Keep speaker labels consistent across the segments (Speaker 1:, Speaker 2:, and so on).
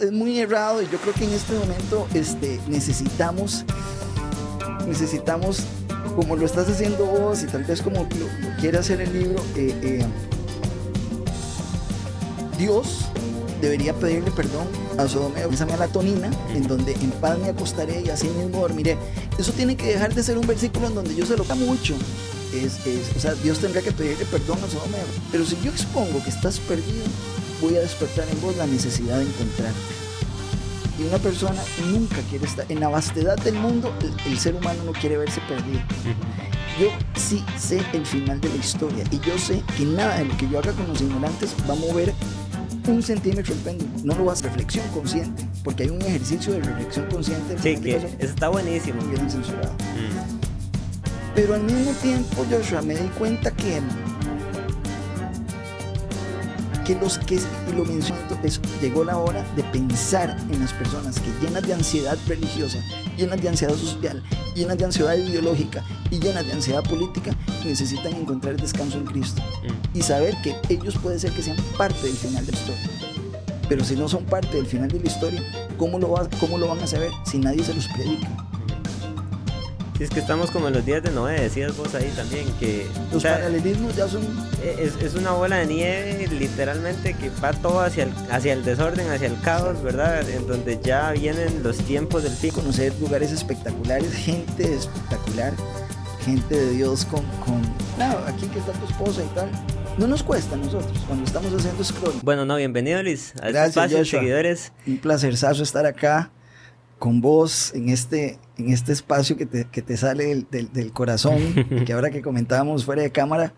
Speaker 1: es muy errado y yo creo que en este momento necesitamos, como lo estás haciendo vos y tal vez como lo quiere hacer el libro, Dios debería pedirle perdón a Sodoma y a la tonina, en donde en paz me acostaré y así mismo dormiré. Eso tiene que dejar de ser un versículo en donde yo se lo da mucho. O sea, Dios tendría que pedirle perdón a Sodoma. Pero si yo expongo que estás perdido, voy a despertar en vos la necesidad de encontrarte. Y una persona nunca quiere estar en la vastedad del mundo. El ser humano no quiere verse perdido. Yo sí sé el final de la historia y yo sé que nada de lo que yo haga con los ignorantes va a mover un centímetro el péndulo. No lo vas a reflexión consciente, porque hay un ejercicio de reflexión consciente.
Speaker 2: Sí, que eso está buenísimo.
Speaker 1: Bien censurado. Pero al mismo tiempo, Joshua, me di cuenta que los que, y lo menciono, llegó la hora de pensar en las personas que llenas de ansiedad religiosa, llenas de ansiedad social, llenas de ansiedad ideológica y llenas de ansiedad política, necesitan encontrar descanso en Cristo y saber que ellos puede ser que sean parte del final de la historia. Pero si no son parte del final de la historia, ¿cómo lo van a saber si nadie se los predica?
Speaker 2: Sí, es que estamos como en los días de Noé, decías vos ahí también, que
Speaker 1: los paralelismos ya son...
Speaker 2: Es una bola de nieve, literalmente, que va todo hacia el desorden, hacia el caos, ¿verdad? En donde ya vienen los tiempos del fin.
Speaker 1: Conocer lugares espectaculares, gente espectacular, gente de Dios con claro, aquí que está tu esposa y tal. No nos cuesta a nosotros cuando estamos haciendo scroll.
Speaker 2: Bueno, no, bienvenido, Luis, a
Speaker 1: Gracias,
Speaker 2: este espacio,
Speaker 1: Joshua.
Speaker 2: Seguidores.
Speaker 1: Un placerzazo estar acá con vos en este espacio que te sale del corazón, que ahora que comentábamos fuera de cámara,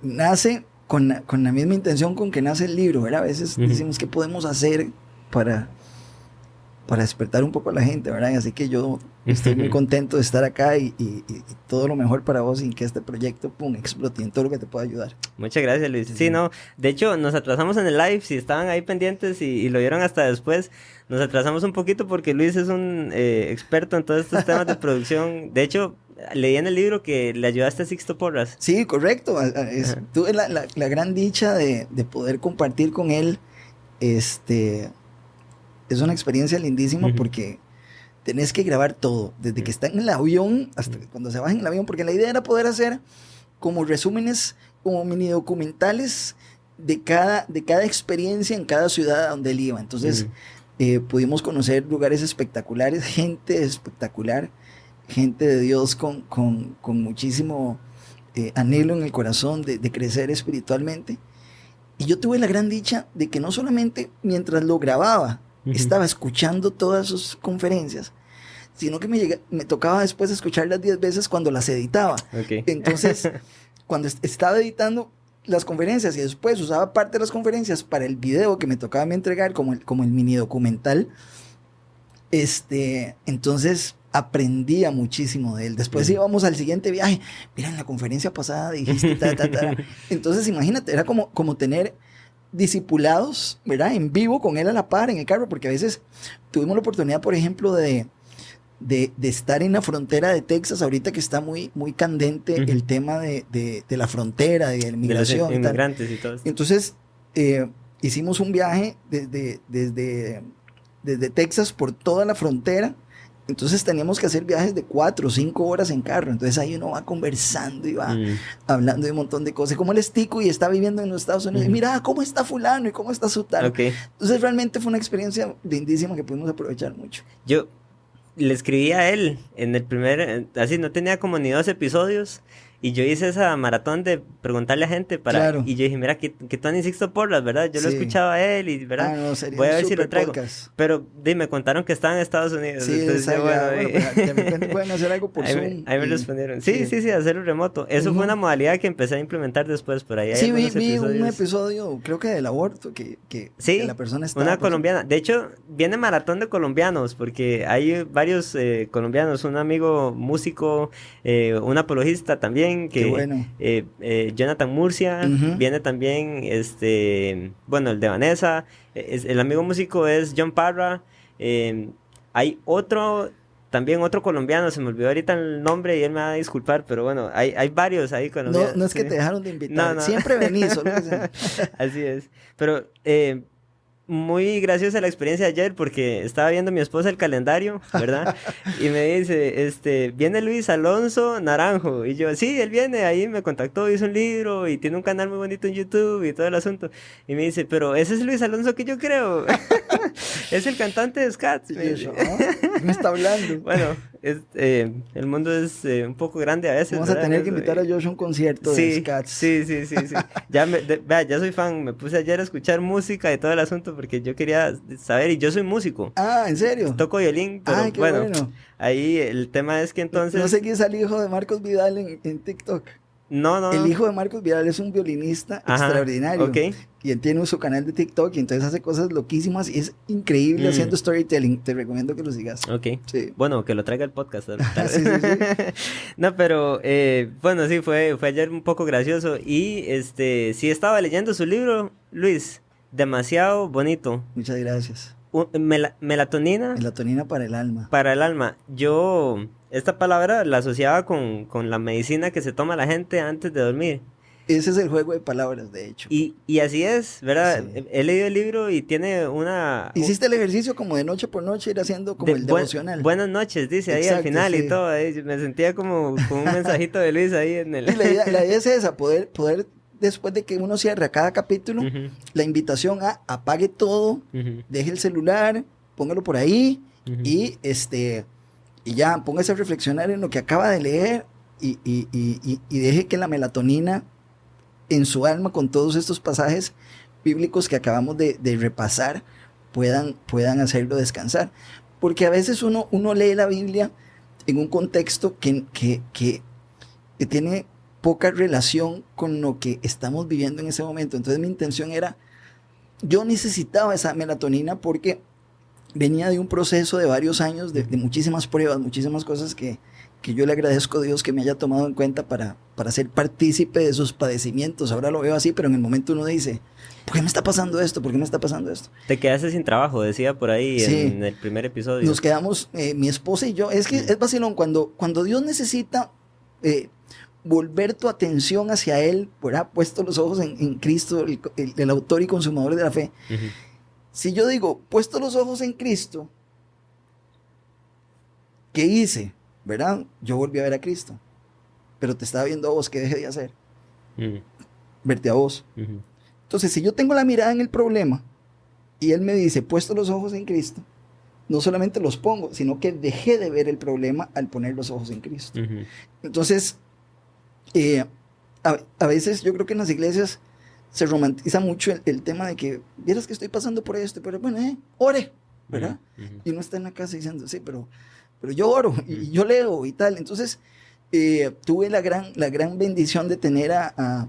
Speaker 1: nace con la misma intención con que nace el libro, ¿verdad? A veces decimos qué podemos hacer para despertar un poco a la gente, ¿verdad? Así que yo estoy muy contento de estar acá y todo lo mejor para vos y que este proyecto, explote en todo lo que te pueda ayudar.
Speaker 2: Muchas gracias, Luis. Sí, no, de hecho nos atrasamos en el live, si estaban ahí pendientes y lo vieron hasta después, nos atrasamos un poquito porque Luis es un experto en todos estos temas de producción. De hecho, leí en el libro que le ayudaste a Sixto Porras.
Speaker 1: Sí, correcto. Tuve la gran dicha de poder compartir con él. Es una experiencia lindísima porque tenés que grabar todo, desde que están en el avión hasta cuando se bajan en el avión, porque la idea era poder hacer como resúmenes, como mini documentales de cada experiencia en cada ciudad a donde él iba. Entonces pudimos conocer lugares espectaculares, gente espectacular, gente de Dios con muchísimo anhelo en el corazón de crecer espiritualmente. Y yo tuve la gran dicha de que no solamente mientras lo grababa estaba escuchando todas sus conferencias, sino que me tocaba después escucharlas 10 veces cuando las editaba. Okay. Entonces, cuando estaba editando las conferencias y después usaba parte de las conferencias para el video que me tocaba a mí entregar como el mini documental, entonces aprendía muchísimo de él. Después íbamos al siguiente viaje. Mira, en la conferencia pasada dijiste Entonces, imagínate, era como tener discipulados, ¿verdad? En vivo con él a la par en el carro, porque a veces tuvimos la oportunidad, por ejemplo, de estar en la frontera de Texas, ahorita que está muy, muy candente el tema de la frontera, de la inmigración.
Speaker 2: De los inmigrantes y todo esto.
Speaker 1: Entonces, hicimos un viaje desde Texas por toda la frontera. Entonces teníamos que hacer viajes de 4 o 5 horas en carro. Entonces ahí uno va conversando y va hablando de un montón de cosas. Como él es tico y está viviendo en los Estados Unidos. Y mira, ¿cómo está fulano y cómo está sutano? Okay. Entonces realmente fue una experiencia lindísima que pudimos aprovechar mucho.
Speaker 2: Yo le escribí a él en el primer... Así, no tenía como ni 2 episodios. Y yo hice esa maratón de preguntarle a gente para... Claro. Y yo dije, mira, que Tony Sixto Porras, ¿verdad? Yo lo escuchaba a él y, ¿verdad? Voy a ver si lo traigo. Podcast. Pero, me contaron que estaba en Estados Unidos.
Speaker 1: Sí, entonces, bueno, de repente pueden hacer algo por Zoom.
Speaker 2: Ahí me respondieron. Sí, hacerlo remoto. Eso fue una modalidad que empecé a implementar después por ahí.
Speaker 1: Sí, vi un episodio, creo que del aborto, que la persona estaba...
Speaker 2: una colombiana. De hecho, viene maratón de colombianos, porque hay varios colombianos. Un amigo músico, un apologista también, que
Speaker 1: bueno.
Speaker 2: Jonathan Murcia, viene también el de Vanessa, el amigo músico es John Parra, hay otro colombiano, se me olvidó ahorita el nombre y él me va a disculpar, pero bueno, hay varios ahí colombianos.
Speaker 1: No es que te dejaron de invitar, siempre venís.
Speaker 2: Así es, pero muy graciosa la experiencia de ayer porque estaba viendo mi esposa el calendario, ¿verdad? Y me dice, viene Luis Alonso Naranjo. Y yo, sí, él viene, ahí me contactó, hizo un libro y tiene un canal muy bonito en YouTube y todo el asunto. Y me dice, pero ese es Luis Alonso que yo creo. Es el cantante de Scats.
Speaker 1: Me está hablando.
Speaker 2: Bueno, el mundo es un poco grande a veces.
Speaker 1: Vamos a tener que invitar a Josh a un concierto de Scats.
Speaker 2: Sí. Ya soy fan, me puse ayer a escuchar música y todo el asunto porque yo quería saber, y yo soy músico.
Speaker 1: Ah, ¿en serio?
Speaker 2: Toco violín, pero
Speaker 1: qué
Speaker 2: bueno, ahí el tema es que entonces...
Speaker 1: No seguís al hijo de Marcos Vidal en TikTok.
Speaker 2: No.
Speaker 1: El hijo de Marcos Vidal es un violinista extraordinario.
Speaker 2: Okay.
Speaker 1: Y él tiene su canal de TikTok y entonces hace cosas loquísimas y es increíble haciendo storytelling. Te recomiendo que lo sigas.
Speaker 2: Ok.
Speaker 1: Sí.
Speaker 2: Bueno, que lo traiga el podcast.
Speaker 1: Sí.
Speaker 2: No, pero bueno, sí, fue ayer un poco gracioso. Y sí estaba leyendo su libro, Luis. Demasiado bonito.
Speaker 1: Muchas gracias.
Speaker 2: Melatonina.
Speaker 1: Melatonina para el alma.
Speaker 2: Para el alma. Yo esta palabra la asociaba con la medicina que se toma la gente antes de dormir.
Speaker 1: Ese es el juego de palabras, de hecho.
Speaker 2: Y así es, ¿verdad? Sí. He leído el libro y tiene una...
Speaker 1: Hiciste el ejercicio como de noche por noche, ir haciendo como el devocional.
Speaker 2: Buenas noches, dice. Exacto, ahí al final y todo. Ahí me sentía como un mensajito de Luis ahí en el...
Speaker 1: Y la idea es esa, poder después de que uno cierra cada capítulo, la invitación a apague todo, deje el celular, póngalo por ahí y ya póngase a reflexionar en lo que acaba de leer y deje que la melatonina en su alma, con todos estos pasajes bíblicos que acabamos de repasar, puedan hacerlo descansar. Porque a veces uno lee la Biblia en un contexto que tiene poca relación con lo que estamos viviendo en ese momento. Entonces mi intención era, yo necesitaba esa melatonina porque venía de un proceso de varios años, de muchísimas pruebas, muchísimas cosas que yo le agradezco a Dios que me haya tomado en cuenta para ser partícipe de sus padecimientos. Ahora lo veo así, pero en el momento uno dice, ¿por qué me está pasando esto? ¿Por qué me está pasando esto?
Speaker 2: Te quedaste sin trabajo, decía por ahí en el primer episodio.
Speaker 1: Nos quedamos, mi esposa y yo, es que es vacilón, cuando Dios necesita volver tu atención hacia Él, ¿verdad? Puesto los ojos en Cristo, el autor y consumador de la fe. Si yo digo, puesto los ojos en Cristo, ¿qué hice? ¿Verdad? Yo volví a ver a Cristo, pero te estaba viendo a vos, ¿qué dejé de hacer? Verte a vos. Entonces, si yo tengo la mirada en el problema y Él me dice, puesto los ojos en Cristo, no solamente los pongo, sino que dejé de ver el problema al poner los ojos en Cristo. Entonces, a veces yo creo que en las iglesias se romantiza mucho el tema de que, vieras que estoy pasando por esto, pero bueno, ore, ¿verdad? Y uno está en la casa diciendo, sí, pero yo oro y yo leo y tal. Entonces, tuve la gran bendición de tener a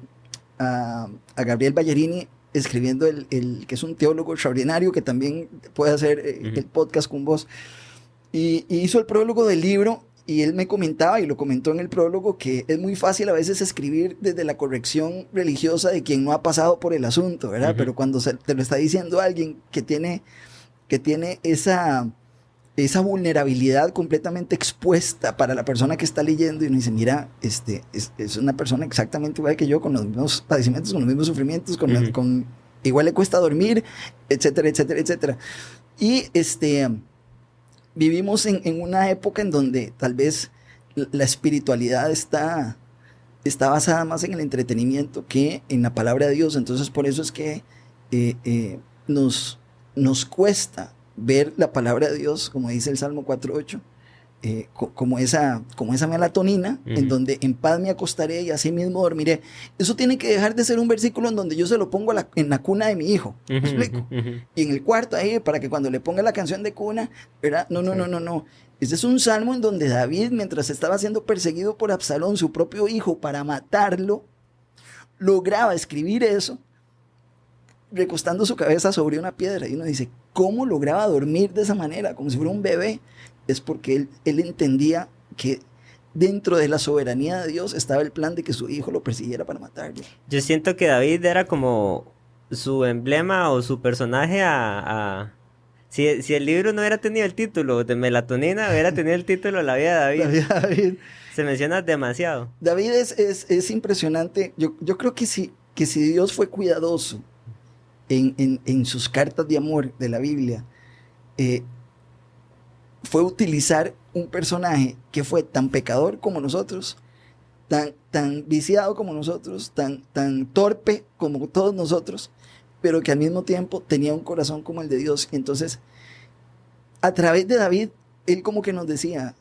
Speaker 1: Gabriel Ballerini escribiendo que es un teólogo extraordinario que también puede hacer el podcast con vos. Y hizo el prólogo del libro. Y él me comentaba, y lo comentó en el prólogo, que es muy fácil a veces escribir desde la corrección religiosa de quien no ha pasado por el asunto, ¿verdad? Pero cuando te lo está diciendo alguien que tiene esa vulnerabilidad completamente expuesta para la persona que está leyendo, y uno dice, mira, es una persona exactamente igual que yo, con los mismos padecimientos, con los mismos sufrimientos, igual le cuesta dormir, etcétera, etcétera, etcétera. Y vivimos en una época en donde tal vez la espiritualidad está basada más en el entretenimiento que en la palabra de Dios. Entonces por eso es que nos cuesta ver la palabra de Dios, como dice el Salmo 4:8, como esa melatonina, en donde en paz me acostaré y así mismo dormiré. Eso tiene que dejar de ser un versículo en donde yo se lo pongo en la cuna de mi hijo, ¿me explico? Y en el cuarto ahí, para que cuando le ponga la canción de cuna, ¿verdad? No. Ese es un salmo en donde David, mientras estaba siendo perseguido por Absalón, su propio hijo, para matarlo, lograba escribir eso, recostando su cabeza sobre una piedra. Y uno dice, ¿cómo lograba dormir de esa manera? Como si fuera un bebé. Es porque él entendía que dentro de la soberanía de Dios estaba el plan de que su hijo lo persiguiera para matarlo.
Speaker 2: Yo siento que David era como su emblema o su personaje Si el libro no hubiera tenido el título de Melatonina, hubiera tenido el título La vida de David.
Speaker 1: La vida de David.
Speaker 2: Se menciona demasiado.
Speaker 1: David es impresionante. Yo creo que si Dios fue cuidadoso en sus cartas de amor de la Biblia, fue utilizar un personaje que fue tan pecador como nosotros, tan viciado como nosotros, tan torpe como todos nosotros, pero que al mismo tiempo tenía un corazón como el de Dios. Entonces, a través de David, él como que nos decía,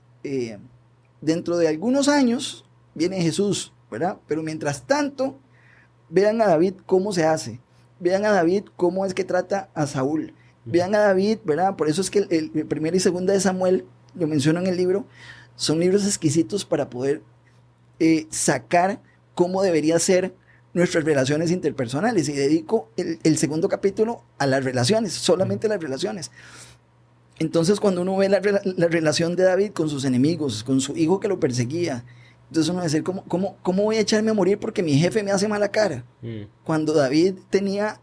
Speaker 1: dentro de algunos años viene Jesús, ¿verdad? Pero mientras tanto, vean a David cómo se hace, vean a David cómo es que trata a Saúl, vean a David, ¿verdad? Por eso es que el primero y segundo de Samuel, lo menciono en el libro, son libros exquisitos para poder sacar cómo debería ser nuestras relaciones interpersonales, y dedico el segundo capítulo a las relaciones, solamente las relaciones. Entonces, cuando uno ve la relación de David con sus enemigos, con su hijo que lo perseguía, entonces uno va a decir, ¿cómo voy a echarme a morir porque mi jefe me hace mala cara? Cuando David tenía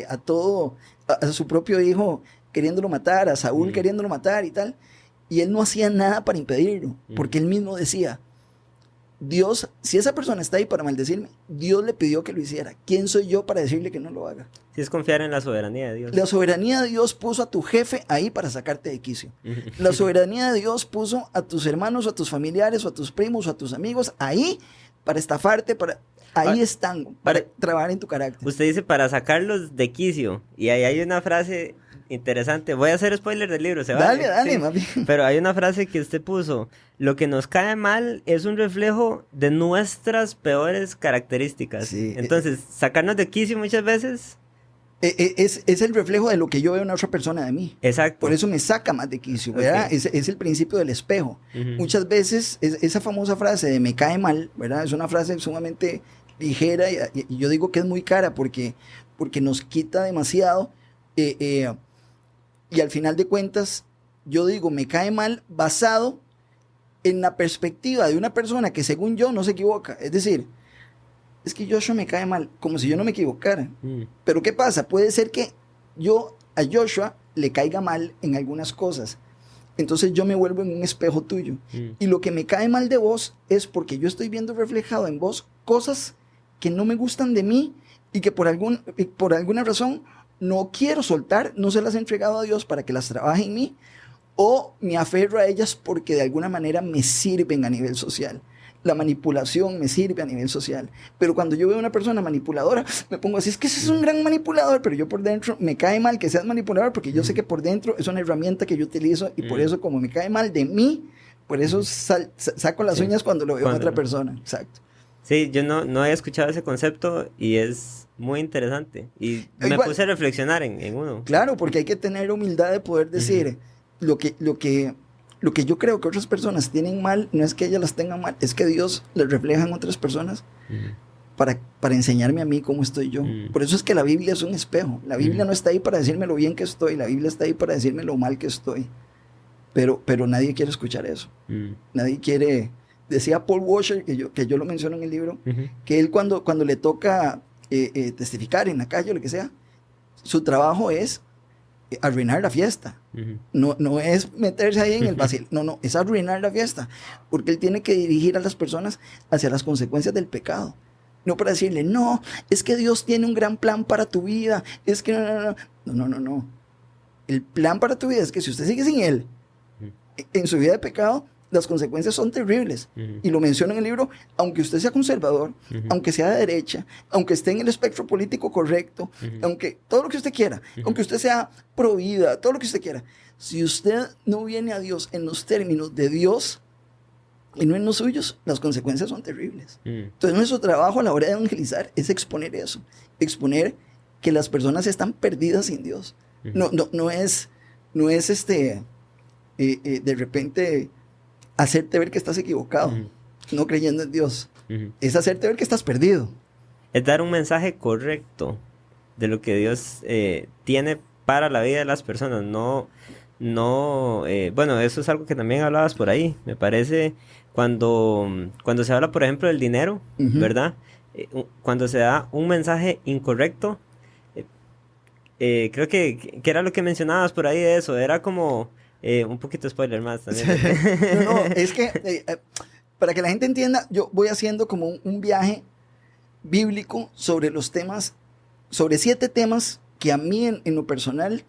Speaker 1: a su propio hijo queriéndolo matar, a Saúl queriéndolo matar y tal, y él no hacía nada para impedirlo, porque él mismo decía, Dios, si esa persona está ahí para maldecirme, Dios le pidió que lo hiciera. ¿Quién soy yo para decirle que no lo haga?
Speaker 2: Sí, es confiar en la soberanía de Dios.
Speaker 1: La soberanía de Dios puso a tu jefe ahí para sacarte de quicio. La soberanía de Dios puso a tus hermanos, o a tus familiares, o a tus primos, o a tus amigos ahí para estafarte, ahí están, para trabajar en tu carácter.
Speaker 2: Usted dice para sacarlos de quicio, y ahí hay una frase interesante. Voy a hacer spoiler del libro, ¿se vale?
Speaker 1: Dale,
Speaker 2: sí.
Speaker 1: más bien.
Speaker 2: Pero hay una frase que usted puso: lo que nos cae mal es un reflejo de nuestras peores características. Sí, entonces, sacarnos de quicio muchas veces
Speaker 1: es el reflejo de lo que yo veo en otra persona de mí.
Speaker 2: Exacto.
Speaker 1: Por eso me saca más de quicio, ¿verdad? Okay. Es el principio del espejo. Muchas veces esa famosa frase de me cae mal, ¿verdad? Es una frase sumamente ligera, y yo digo que es muy cara porque nos quita demasiado, y al final de cuentas yo digo me cae mal basado en la perspectiva de una persona que según yo no se equivoca. Es decir, es que Joshua me cae mal, como si yo no me equivocara. Pero ¿qué pasa? Puede ser que yo a Joshua le caiga mal en algunas cosas. Entonces yo me vuelvo en un espejo tuyo. Y lo que me cae mal de vos es porque yo estoy viendo reflejado en vos cosas que no me gustan de mí y que por alguna razón no quiero soltar, no se las he entregado a Dios para que las trabaje en mí, o me aferro a ellas porque de alguna manera me sirven a nivel social. La manipulación me sirve a nivel social. Pero cuando yo veo a una persona manipuladora, me pongo así, es que ese es un gran manipulador, pero yo por dentro me cae mal que seas manipulador, porque yo sé que por dentro es una herramienta que yo utilizo, y por eso, como me cae mal de mí, por eso saco las uñas cuando lo veo a otra persona. Exacto.
Speaker 2: Sí, yo no había escuchado ese concepto y es muy interesante. Y me puse a reflexionar en uno.
Speaker 1: Claro, porque hay que tener humildad de poder decir lo que yo creo que otras personas tienen mal, no es que ellas las tengan mal, es que Dios les refleja en otras personas para enseñarme a mí cómo estoy yo. Por eso es que la Biblia es un espejo. La Biblia no está ahí para decirme lo bien que estoy, la Biblia está ahí para decirme lo mal que estoy. Pero nadie quiere escuchar eso. Nadie quiere. Decía Paul Washer, que yo lo menciono en el libro, que él cuando le toca testificar en la calle o lo que sea, su trabajo es arruinar la fiesta. No es meterse ahí en el vacío, no, es arruinar la fiesta, porque él tiene que dirigir a las personas hacia las consecuencias del pecado, no para decirle, no, es que Dios tiene un gran plan para tu vida, es que no. El plan para tu vida es que si usted sigue sin él en su vida de pecado, las consecuencias son terribles. Y lo menciono en el libro, aunque usted sea conservador, aunque sea de derecha, aunque esté en el espectro político correcto, aunque todo lo que usted quiera, aunque usted sea pro vida, todo lo que usted quiera, si usted no viene a Dios en los términos de Dios y no en los suyos, las consecuencias son terribles. Entonces nuestro trabajo a la hora de evangelizar es exponer eso, exponer que las personas están perdidas sin Dios. No es de repente hacerte ver que estás equivocado, no creyendo en Dios. Es hacerte ver que estás perdido.
Speaker 2: Es dar un mensaje correcto de lo que Dios tiene para la vida de las personas. Bueno, eso es algo que también hablabas por ahí. Me parece cuando se habla, por ejemplo, del dinero, ¿verdad? Cuando se da un mensaje incorrecto, creo que era lo que mencionabas por ahí de eso. Era como... un poquito de spoiler más también.
Speaker 1: No, es que para que la gente entienda, yo voy haciendo como un viaje bíblico sobre los temas, sobre 7 temas que a mí en lo personal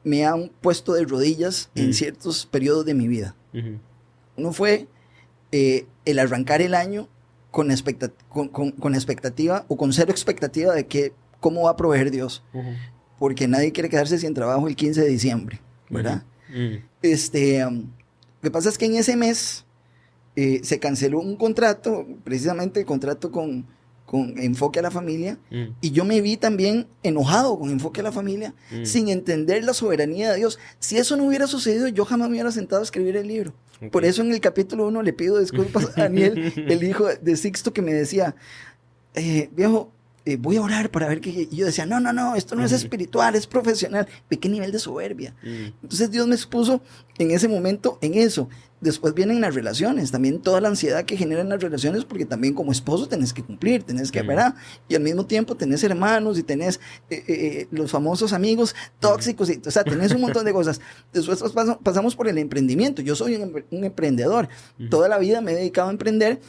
Speaker 1: me han puesto de rodillas en ciertos periodos de mi vida. Uno fue el arrancar el año con expectativa o con cero expectativa de cómo va a proveer Dios. Porque nadie quiere quedarse sin trabajo el 15 de diciembre, ¿verdad? Lo que pasa es que en ese mes se canceló un contrato, precisamente el contrato con Enfoque a la Familia, y yo me vi también enojado con Enfoque a la Familia, sin entender la soberanía de Dios. Si eso no hubiera sucedido, yo jamás me hubiera sentado a escribir el libro. Por eso en el capítulo 1 le pido disculpas a Daniel, el hijo de Sixto, que me decía, viejo, voy a orar para ver qué. Y yo decía, no, esto no es espiritual, es profesional. Ve qué nivel de soberbia. Entonces Dios me expuso en ese momento en eso. Después vienen las relaciones, también toda la ansiedad que generan las relaciones, porque también como esposo tenés que cumplir, tenés que, ¿verdad? Y al mismo tiempo tenés hermanos y tenés los famosos amigos tóxicos, o sea, tenés un montón de cosas. Después pasamos por el emprendimiento. Yo soy un emprendedor. Toda la vida me he dedicado a emprender.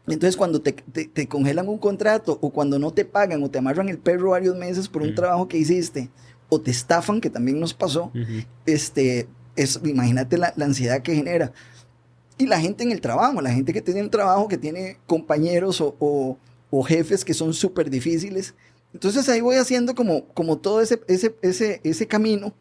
Speaker 1: Entonces, cuando te congelan un contrato, o cuando no te pagan, o te amarran el perro varios meses por un trabajo que hiciste, o te estafan, que también nos pasó, imagínate la ansiedad que genera. Y la gente en el trabajo, la gente que tiene un trabajo, que tiene compañeros o jefes que son súper difíciles. Entonces ahí voy haciendo como todo ese camino,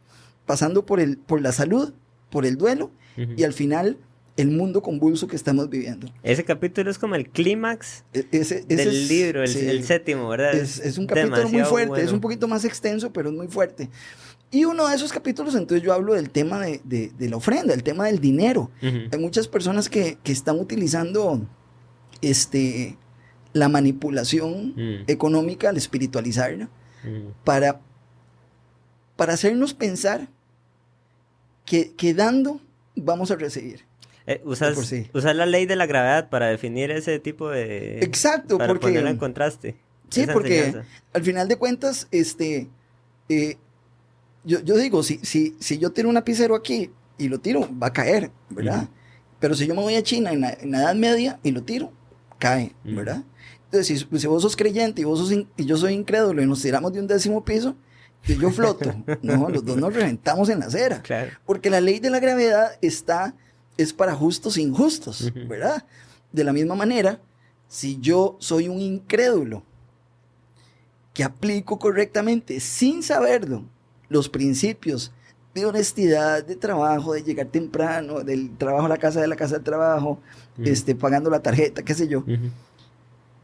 Speaker 1: pasando por la salud, por el duelo, y al final el mundo convulso que estamos viviendo.
Speaker 2: Ese capítulo es como el clímax del libro, el séptimo, ¿verdad?
Speaker 1: Es un capítulo muy fuerte, bueno. Es un poquito más extenso, pero es muy fuerte. Y uno de esos capítulos, entonces yo hablo del tema de la ofrenda, el tema del dinero. Hay muchas personas que están utilizando la manipulación económica, al espiritualizarla, para hacernos pensar que dando vamos a recibir.
Speaker 2: Usar la ley de la gravedad para definir ese tipo de...
Speaker 1: Exacto,
Speaker 2: para ponerlo en contraste.
Speaker 1: Sí, porque al final de cuentas, yo digo, si yo tiro un lapicero aquí y lo tiro, va a caer, ¿verdad? Pero si yo me voy a China en la Edad Media y lo tiro, cae, ¿verdad? Entonces, si vos sos creyente y yo soy incrédulo y nos tiramos de un 10º piso, y yo floto, no, los dos nos reventamos en la acera. Claro. Porque la ley de la gravedad es para justos e injustos, ¿verdad? De la misma manera, si yo soy un incrédulo que aplico correctamente, sin saberlo, los principios de honestidad, de trabajo, de llegar temprano, del trabajo a la casa, de la casa al trabajo, pagando la tarjeta, qué sé yo,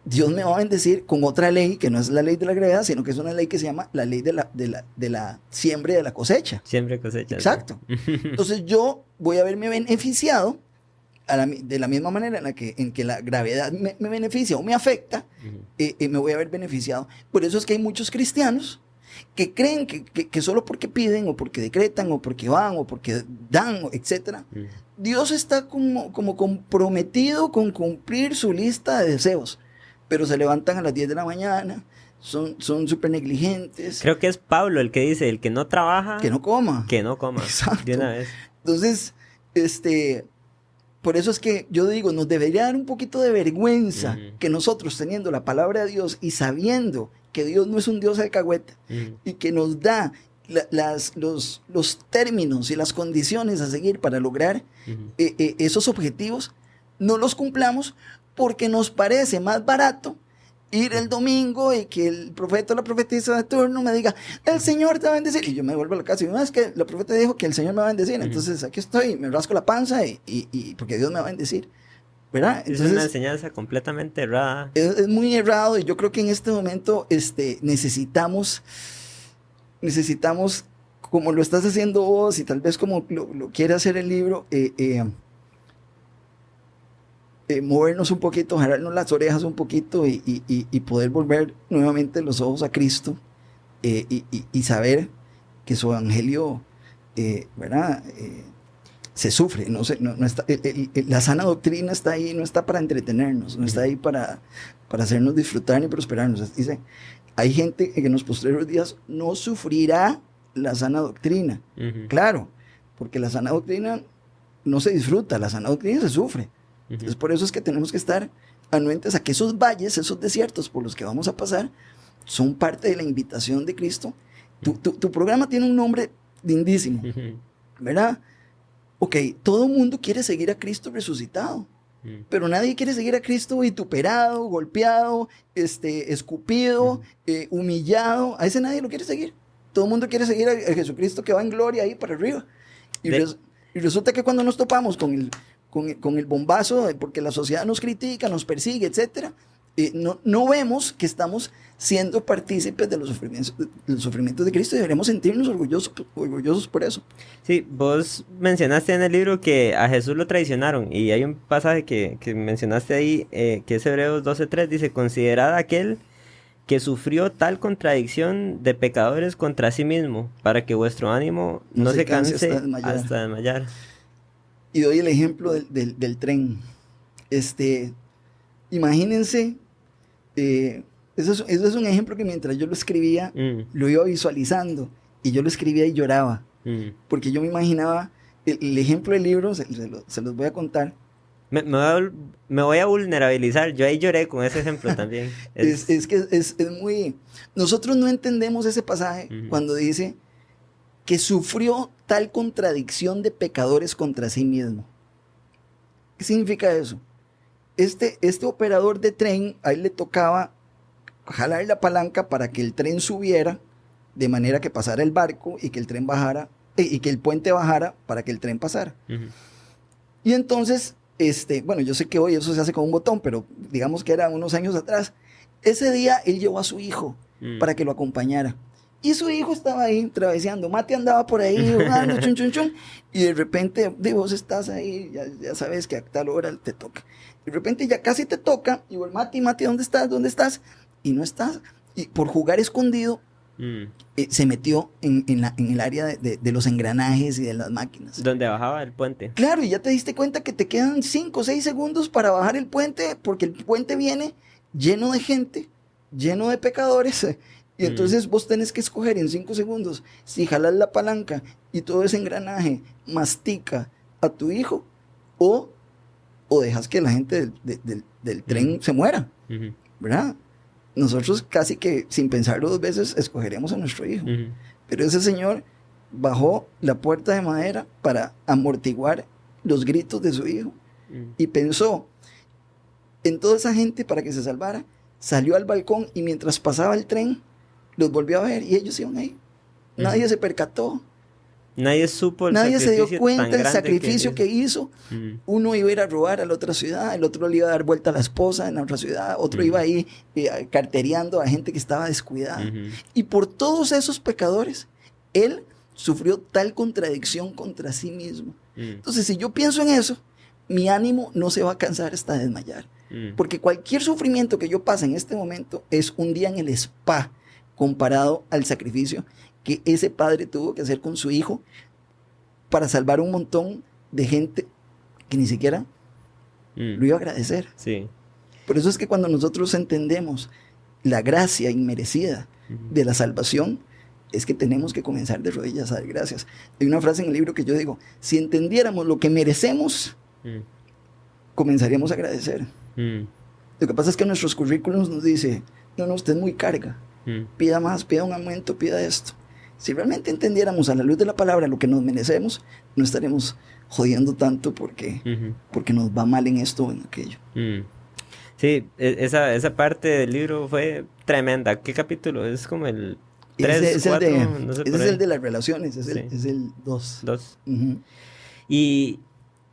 Speaker 1: Dios me va a bendecir con otra ley que no es la ley de la gravedad, sino que es una ley que se llama la ley de la siembra y de la cosecha.
Speaker 2: Siembra y cosecha.
Speaker 1: Exacto. Sí. Entonces yo voy a verme beneficiado de la misma manera en que la gravedad me beneficia o me afecta, me voy a ver beneficiado. Por eso es que hay muchos cristianos que creen que solo porque piden, o porque decretan, o porque van, o porque dan, etc., Dios está como comprometido con cumplir su lista de deseos. Pero se levantan a las 10 de la mañana, son súper negligentes.
Speaker 2: Creo que es Pablo el que dice, el que no trabaja...
Speaker 1: Que no coma.
Speaker 2: Que no coma.
Speaker 1: Exacto.
Speaker 2: De una vez.
Speaker 1: Entonces, por eso es que yo digo, nos debería dar un poquito de vergüenza que nosotros, teniendo la palabra de Dios y sabiendo que Dios no es un Dios alcahueta, y que nos da los términos y las condiciones a seguir para lograr esos objetivos, no los cumplamos, porque nos parece más barato ir el domingo y que el profeta o la profetisa de turno me diga, el Señor te va a bendecir, y yo me vuelvo a la casa y no, es que la profeta dijo que el Señor me va a bendecir, entonces aquí estoy, me rasco la panza y porque Dios me va a bendecir, ¿verdad? Entonces,
Speaker 2: es una enseñanza completamente errada.
Speaker 1: Es muy errado, y yo creo que en este momento necesitamos, como lo estás haciendo vos y tal vez como lo quiere hacer el libro, movernos un poquito, jalarnos las orejas un poquito y poder volver nuevamente los ojos a Cristo, y saber que su evangelio, ¿verdad? Se sufre, no está, la sana doctrina está ahí, no está para entretenernos, no está ahí para hacernos disfrutar ni prosperarnos. Dice, hay gente que en los postreros días no sufrirá la sana doctrina. Claro, porque la sana doctrina no se disfruta, la sana doctrina se sufre. Entonces, por eso es que tenemos que estar anuentes a que esos valles, esos desiertos por los que vamos a pasar, son parte de la invitación de Cristo, Tu programa tiene un nombre lindísimo, ¿verdad? Ok, todo el mundo quiere seguir a Cristo resucitado, pero nadie quiere seguir a Cristo vituperado, golpeado, escupido, humillado. A ese nadie lo quiere seguir. Todo el mundo quiere seguir a Jesucristo que va en gloria ahí para arriba. Y resulta que cuando nos topamos con el bombazo, porque la sociedad nos critica, nos persigue, etc., no vemos que estamos siendo partícipes de los sufrimientos de Cristo, y deberíamos sentirnos orgullosos por eso.
Speaker 2: Sí, vos mencionaste en el libro que a Jesús lo traicionaron, y hay un pasaje que mencionaste ahí, que es Hebreos 12:3, dice: considerad aquel que sufrió tal contradicción de pecadores contra sí mismo, para que vuestro ánimo no se canse hasta desmayar.
Speaker 1: Y doy el ejemplo del tren. Imagínense, eso es un ejemplo que mientras yo lo escribía, lo iba visualizando, y yo lo escribía y lloraba, porque yo me imaginaba el ejemplo del libro. Se los voy a contar.
Speaker 2: Me voy a vulnerabilizar. Yo ahí lloré con ese ejemplo también.
Speaker 1: Es que es muy... Nosotros no entendemos ese pasaje cuando dice que sufrió tal contradicción de pecadores contra sí mismo. ¿Qué significa eso? Este operador de tren, a él le tocaba jalar la palanca para que el tren subiera, de manera que pasara el barco y que el tren bajara, y que el puente bajara para que el tren pasara. Y entonces, bueno, yo sé que hoy eso se hace con un botón, pero digamos que era unos años atrás. Ese día él llevó a su hijo para que lo acompañara. Y su hijo estaba ahí traveseando. Mati andaba por ahí jugando, chun, chun, chun. Y de repente, vos estás ahí, ya sabes que a tal hora te toca. De repente ya casi te toca. Y vos, Mati, ¿dónde estás? ¿Dónde estás? Y no estás. Y por jugar escondido, se metió en el área de los engranajes y de las máquinas.
Speaker 2: Donde bajaba el puente.
Speaker 1: Claro, y ya te diste cuenta que te quedan 5 o 6 segundos para bajar el puente, porque el puente viene lleno de gente, lleno de pecadores. Y entonces vos tenés que escoger en 5 segundos si jalas la palanca y todo ese engranaje mastica a tu hijo, o dejas que la gente del tren se muera, ¿verdad? Nosotros casi que sin pensarlo 2 veces escogeremos a nuestro hijo. Pero ese señor bajó la puerta de madera para amortiguar los gritos de su hijo y pensó en toda esa gente para que se salvara. Salió al balcón y mientras pasaba el tren los volvió a ver y ellos iban ahí. Nadie se percató.
Speaker 2: Nadie supo
Speaker 1: Nadie se dio cuenta del sacrificio que hizo. Uno iba a ir a robar a la otra ciudad, el otro le iba a dar vuelta a la esposa en la otra ciudad, otro iba ahí cartereando a gente que estaba descuidada. Y por todos esos pecadores, él sufrió tal contradicción contra sí mismo. Entonces, si yo pienso en eso, mi ánimo no se va a cansar hasta desmayar. Porque cualquier sufrimiento que yo pase en este momento es un día en el spa comparado al sacrificio que ese padre tuvo que hacer con su hijo para salvar un montón de gente que ni siquiera lo iba a agradecer.
Speaker 2: Sí.
Speaker 1: Por eso es que cuando nosotros entendemos la gracia inmerecida de la salvación, es que tenemos que comenzar de rodillas a dar gracias. Hay una frase en el libro que yo digo: si entendiéramos lo que merecemos, comenzaríamos a agradecer. Lo que pasa es que nuestros currículums nos dice: no, usted es muy carga, pida más, pida un aumento, pida esto. Si realmente entendiéramos a la luz de la palabra lo que nos merecemos, no estaremos jodiendo tanto porque nos va mal en esto o en aquello.
Speaker 2: Sí, esa parte del libro fue tremenda. ¿Qué capítulo? Es como el 3, 4, no sé.
Speaker 1: Ese es el de las relaciones, es el 2.
Speaker 2: Y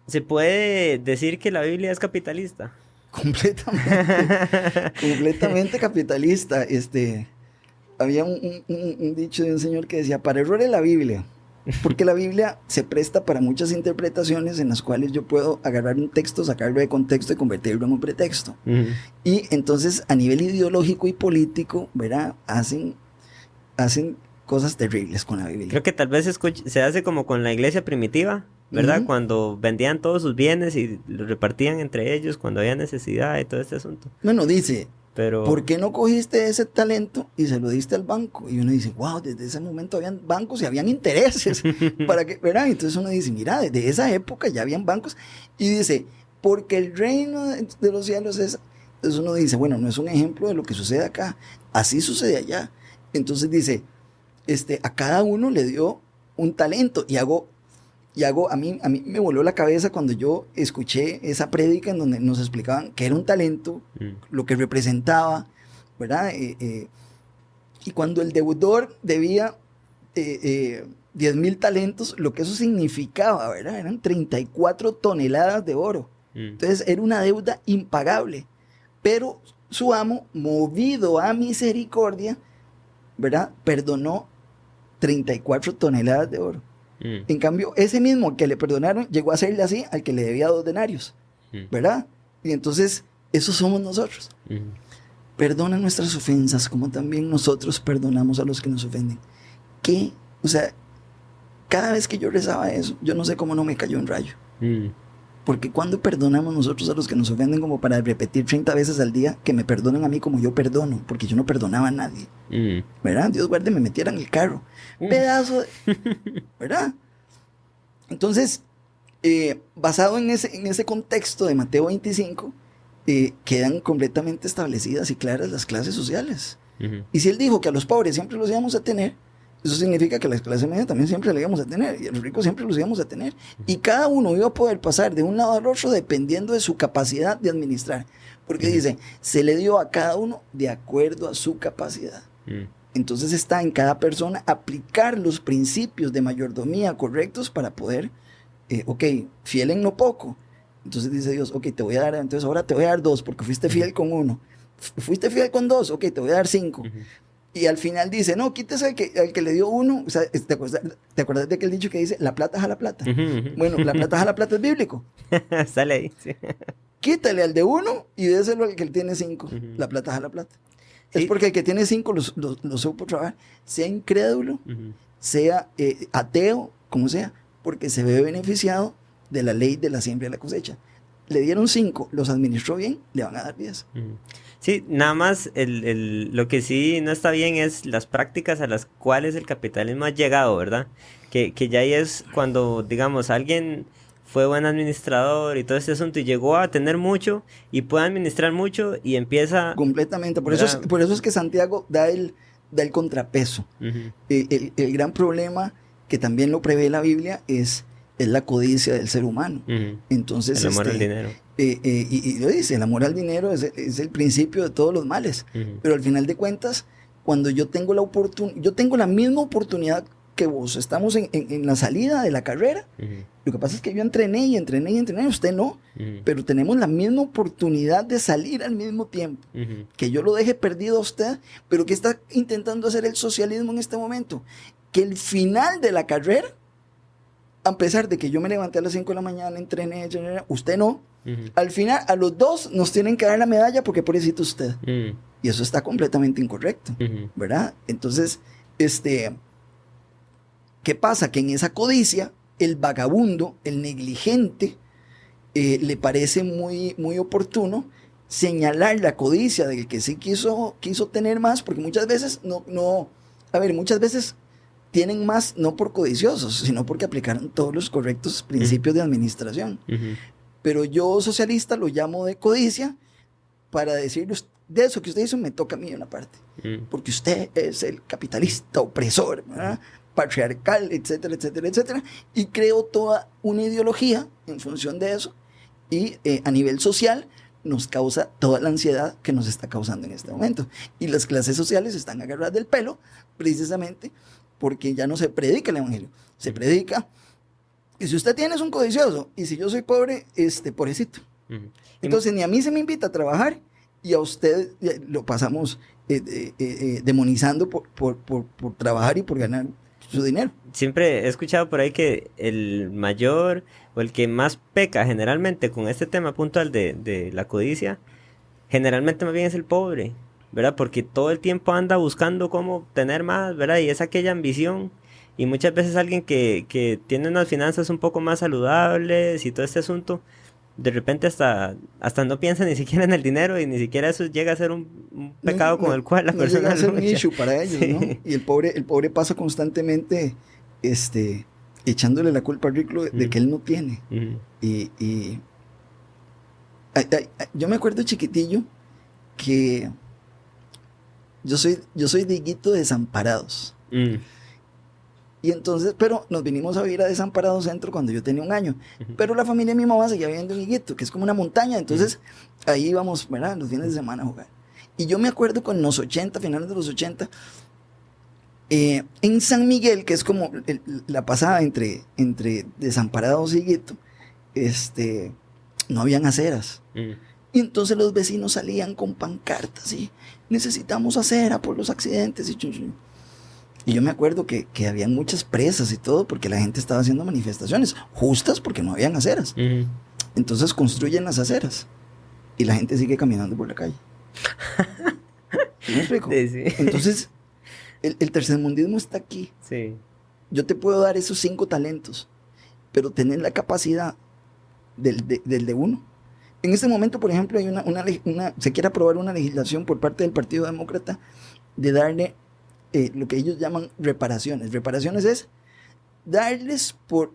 Speaker 2: ¿se puede decir que la Biblia es capitalista?
Speaker 1: Completamente capitalista. Había un dicho de un señor que decía: para errores la Biblia, porque la Biblia se presta para muchas interpretaciones en las cuales yo puedo agarrar un texto, sacarlo de contexto y convertirlo en un pretexto. Y entonces a nivel ideológico y político, ¿verdad? Hacen cosas terribles con la Biblia.
Speaker 2: Creo que tal vez se hace como con la iglesia primitiva, ¿verdad? Cuando vendían todos sus bienes y los repartían entre ellos cuando había necesidad y todo este asunto.
Speaker 1: Bueno, dice: ¿por qué no cogiste ese talento y se lo diste al banco? Y uno dice: wow, desde ese momento habían bancos y habían intereses para que, ¿verdad? Entonces uno dice: mira, desde esa época ya habían bancos. Y dice: porque el reino de los cielos es... Entonces uno dice: bueno, no es un ejemplo de lo que sucede acá, así sucede allá. Entonces dice: a cada uno le dio un talento. A mí me voló la cabeza cuando yo escuché esa prédica en donde nos explicaban que era un talento, lo que representaba, ¿verdad? Y cuando el deudor debía 10,000 talentos, lo que eso significaba, ¿verdad? Eran 34 toneladas de oro. Entonces era una deuda impagable. Pero su amo, movido a misericordia, ¿verdad? Perdonó 34 toneladas de oro. En cambio, ese mismo que le perdonaron llegó a hacerle así al que le debía 2 denarios, ¿verdad? Y entonces, esos somos nosotros. Perdona nuestras ofensas como también nosotros perdonamos a los que nos ofenden. ¿Qué? O sea, cada vez que yo rezaba eso, yo no sé cómo no me cayó un rayo. Porque cuando perdonamos nosotros a los que nos ofenden, como para repetir 30 veces al día que me perdonen a mí como yo perdono, porque yo no perdonaba a nadie, ¿verdad? Dios guarde, me metiera en el carro. Pedazo de... ¿verdad? Entonces, basado en ese contexto de Mateo 25, quedan completamente establecidas y claras las clases sociales. Y si él dijo que a los pobres siempre los íbamos a tener, eso significa que a la clase media también siempre la íbamos a tener, y a los ricos siempre los íbamos a tener. Y cada uno iba a poder pasar de un lado al otro dependiendo de su capacidad de administrar. Porque dice, se le dio a cada uno de acuerdo a su capacidad. Entonces está en cada persona aplicar los principios de mayordomía correctos para poder, fiel en lo poco. Entonces dice Dios, te voy a dar, entonces ahora te voy a dar 2 porque fuiste fiel con 1. Fuiste fiel con 2, te voy a dar 5. Y al final dice, no, quítese al que le dio 1. O sea, ¿te acuerdas de aquel dicho que dice, la plata jala plata? Bueno, la plata jala plata es bíblico.
Speaker 2: Sale ahí, sí.
Speaker 1: Quítale al de 1 y déselo al que tiene 5. La plata jala plata. Sí. Es porque el que tiene 5 lo supo trabajar. Sea incrédulo, sea ateo, como sea, porque se ve beneficiado de la ley de la siembra y la cosecha. Le dieron 5, los administró bien, le van a dar 10.
Speaker 2: Sí, nada más lo que sí no está bien es las prácticas a las cuales el capitalismo ha llegado, ¿verdad? Que ya ahí es cuando, digamos, alguien fue buen administrador y todo este asunto y llegó a tener mucho y puede administrar mucho y empieza...
Speaker 1: Completamente, por eso es que Santiago da el contrapeso. El gran problema, que también lo prevé la Biblia, es la codicia del ser humano. Entonces,
Speaker 2: el amor al dinero.
Speaker 1: Y lo dice, el amor al dinero es el principio de todos los males. Pero al final de cuentas, cuando yo tengo la misma oportunidad que vos, estamos en la salida de la carrera, lo que pasa es que yo entrené, usted no, pero tenemos la misma oportunidad de salir al mismo tiempo. Que yo lo deje perdido a usted, pero ¿qué está intentando hacer el socialismo en este momento? Que el final de la carrera, a pesar de que yo me levanté a las 5 de la mañana, entrené, usted no. Al final, a los 2 nos tienen que dar la medalla porque pobrecito usted. Y eso está completamente incorrecto, ¿verdad? Entonces, ¿qué pasa? Que en esa codicia, el vagabundo, el negligente, le parece muy, muy oportuno señalar la codicia del que sí quiso tener más, porque muchas veces muchas veces tienen más no por codiciosos, sino porque aplicaron todos los correctos principios de administración. Pero yo, socialista, lo llamo de codicia para decir, de eso que usted hizo me toca a mí una parte. Porque usted es el capitalista opresor, ¿verdad? Patriarcal, etcétera, etcétera, etcétera. Y creo toda una ideología en función de eso. Y a nivel social nos causa toda la ansiedad que nos está causando en este momento. Y las clases sociales están agarradas del pelo precisamente porque ya no se predica el evangelio. Se predica, y si usted tiene es un codicioso, y si yo soy pobre, pobrecito. Entonces ni a mí se me invita a trabajar, y a usted lo pasamos demonizando por trabajar y por ganar su dinero.
Speaker 2: Siempre he escuchado por ahí que el mayor o el que más peca generalmente con este tema puntual de la codicia, generalmente más bien es el pobre, ¿verdad? Porque todo el tiempo anda buscando cómo tener más, ¿verdad? Y es aquella ambición. Y muchas veces alguien que tiene unas finanzas un poco más saludables y todo este asunto, de repente hasta no piensa ni siquiera en el dinero y ni siquiera eso llega a ser un pecado con el cual la persona
Speaker 1: llega a ser un issue para ellos, sí. ¿No? Y el pobre pasa constantemente echándole la culpa al rico de que él no tiene. Y yo me acuerdo chiquitillo que yo soy de Higuito Desamparados. Y entonces, pero nos vinimos a vivir a Desamparado Centro cuando yo tenía 1 año. Pero la familia de mi mamá seguía viviendo en Higuito, que es como una montaña. Entonces, ahí íbamos, ¿verdad? Los fines de semana a jugar. Y yo me acuerdo con los 80, finales de los 80, en San Miguel, que es como la pasada entre Desamparados y Higuito, no habían aceras. Y entonces los vecinos salían con pancartas y necesitamos acera por los accidentes y yo me acuerdo que habían muchas presas y todo porque la gente estaba haciendo manifestaciones justas porque no habían aceras. Entonces construyen las aceras y la gente sigue caminando por la calle. ¿Sí me explico?
Speaker 2: Sí.
Speaker 1: Entonces el tercermundismo está aquí.
Speaker 2: Sí.
Speaker 1: Yo te puedo dar esos 5 talentos, pero tener la capacidad del de uno. En este momento, por ejemplo, hay se quiere aprobar una legislación por parte del Partido Demócrata de darle lo que ellos llaman reparaciones. Reparaciones es darles por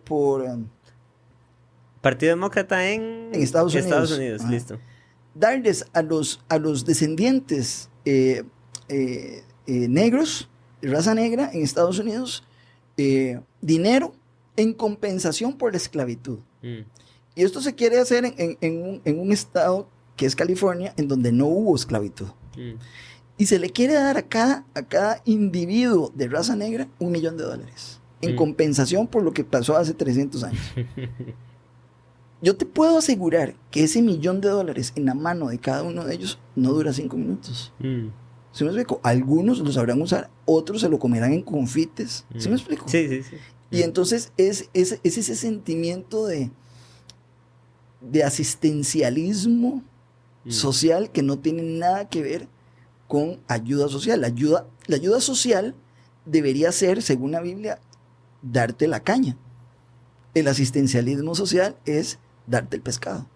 Speaker 2: Partido Demócrata en
Speaker 1: Estados Unidos.
Speaker 2: Listo.
Speaker 1: Darles a los descendientes negros, de raza negra en Estados Unidos, dinero en compensación por la esclavitud. Y esto se quiere hacer en un estado que es California, en donde no hubo esclavitud. Y se le quiere dar a cada individuo de raza negra $1 millón en compensación por lo que pasó hace 300 años. Yo te puedo asegurar que ese $1 millón en la mano de cada uno de ellos no dura 5 minutos. ¿Sí me explico? Algunos lo sabrán usar, otros se lo comerán en confites. ¿Sí me explico?
Speaker 2: Sí.
Speaker 1: Y entonces es ese sentimiento de asistencialismo social que no tiene nada que ver con ayuda social. La ayuda social debería ser, según la Biblia, darte la caña. El asistencialismo social es darte el pescado.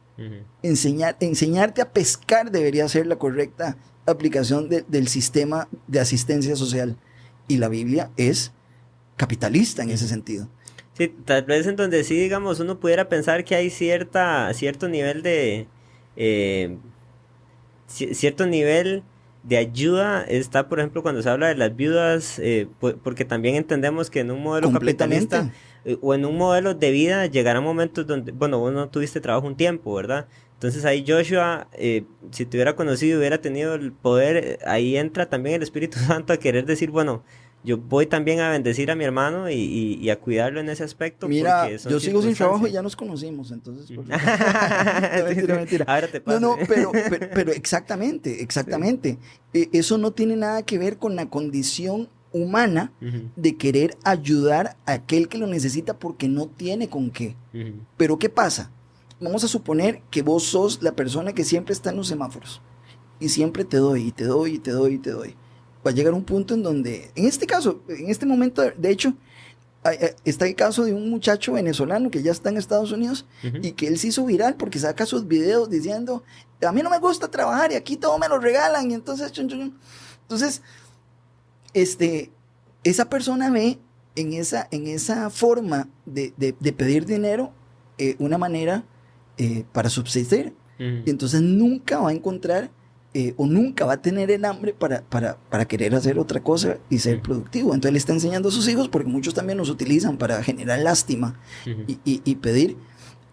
Speaker 1: Enseñarte a pescar debería ser la correcta aplicación del sistema de asistencia social. Y la Biblia es capitalista en ese sentido.
Speaker 2: Sí, tal vez en donde sí, digamos, uno pudiera pensar que hay cierto nivel de ayuda está, por ejemplo, cuando se habla de las viudas, porque también entendemos que en un modelo capitalista o en un modelo de vida llegará momentos donde, bueno, vos no tuviste trabajo un tiempo, ¿verdad? Entonces ahí Joshua, si te hubiera conocido, hubiera tenido el poder, ahí entra también el Espíritu Santo a querer decir, bueno, yo voy también a bendecir a mi hermano y a cuidarlo en ese aspecto.
Speaker 1: Mira, yo sigo sin trabajo y ya nos conocimos, entonces...
Speaker 2: mentira. Ahora te paso.
Speaker 1: No, pero exactamente. Eso no tiene nada que ver con la condición humana de querer ayudar a aquel que lo necesita porque no tiene con qué. Pero ¿qué pasa? Vamos a suponer que vos sos la persona que siempre está en los semáforos y siempre te doy. Va a llegar un punto en donde, en este caso, en este momento, de hecho, está el caso de un muchacho venezolano que ya está en Estados Unidos y que él se hizo viral porque saca sus videos diciendo, a mí no me gusta trabajar y aquí todo me lo regalan, y entonces, esa persona ve en esa forma de pedir dinero una manera para subsistir, y entonces nunca va a encontrar o nunca va a tener el hambre para querer hacer otra cosa y ser productivo. Entonces le está enseñando a sus hijos, porque muchos también los utilizan para generar lástima y pedir,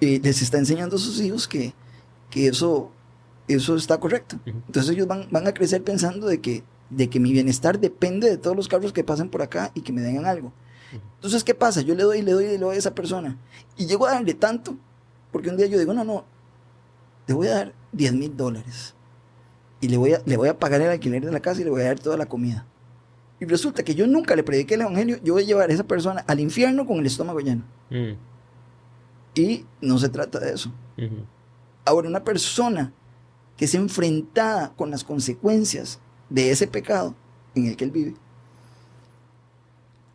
Speaker 1: les está enseñando a sus hijos que eso está correcto. Entonces ellos van a crecer pensando de que mi bienestar depende de todos los carros que pasen por acá y que me den algo. Entonces, ¿qué pasa? Yo le doy a esa persona y llego a darle tanto, porque un día yo digo, no, te voy a dar $10,000 y le voy a pagar el alquiler de la casa y le voy a dar toda la comida. Y resulta que yo nunca le prediqué el evangelio. Yo voy a llevar a esa persona al infierno con el estómago lleno. Y no se trata de eso. Ahora, una persona que es enfrentada con las consecuencias de ese pecado en el que él vive,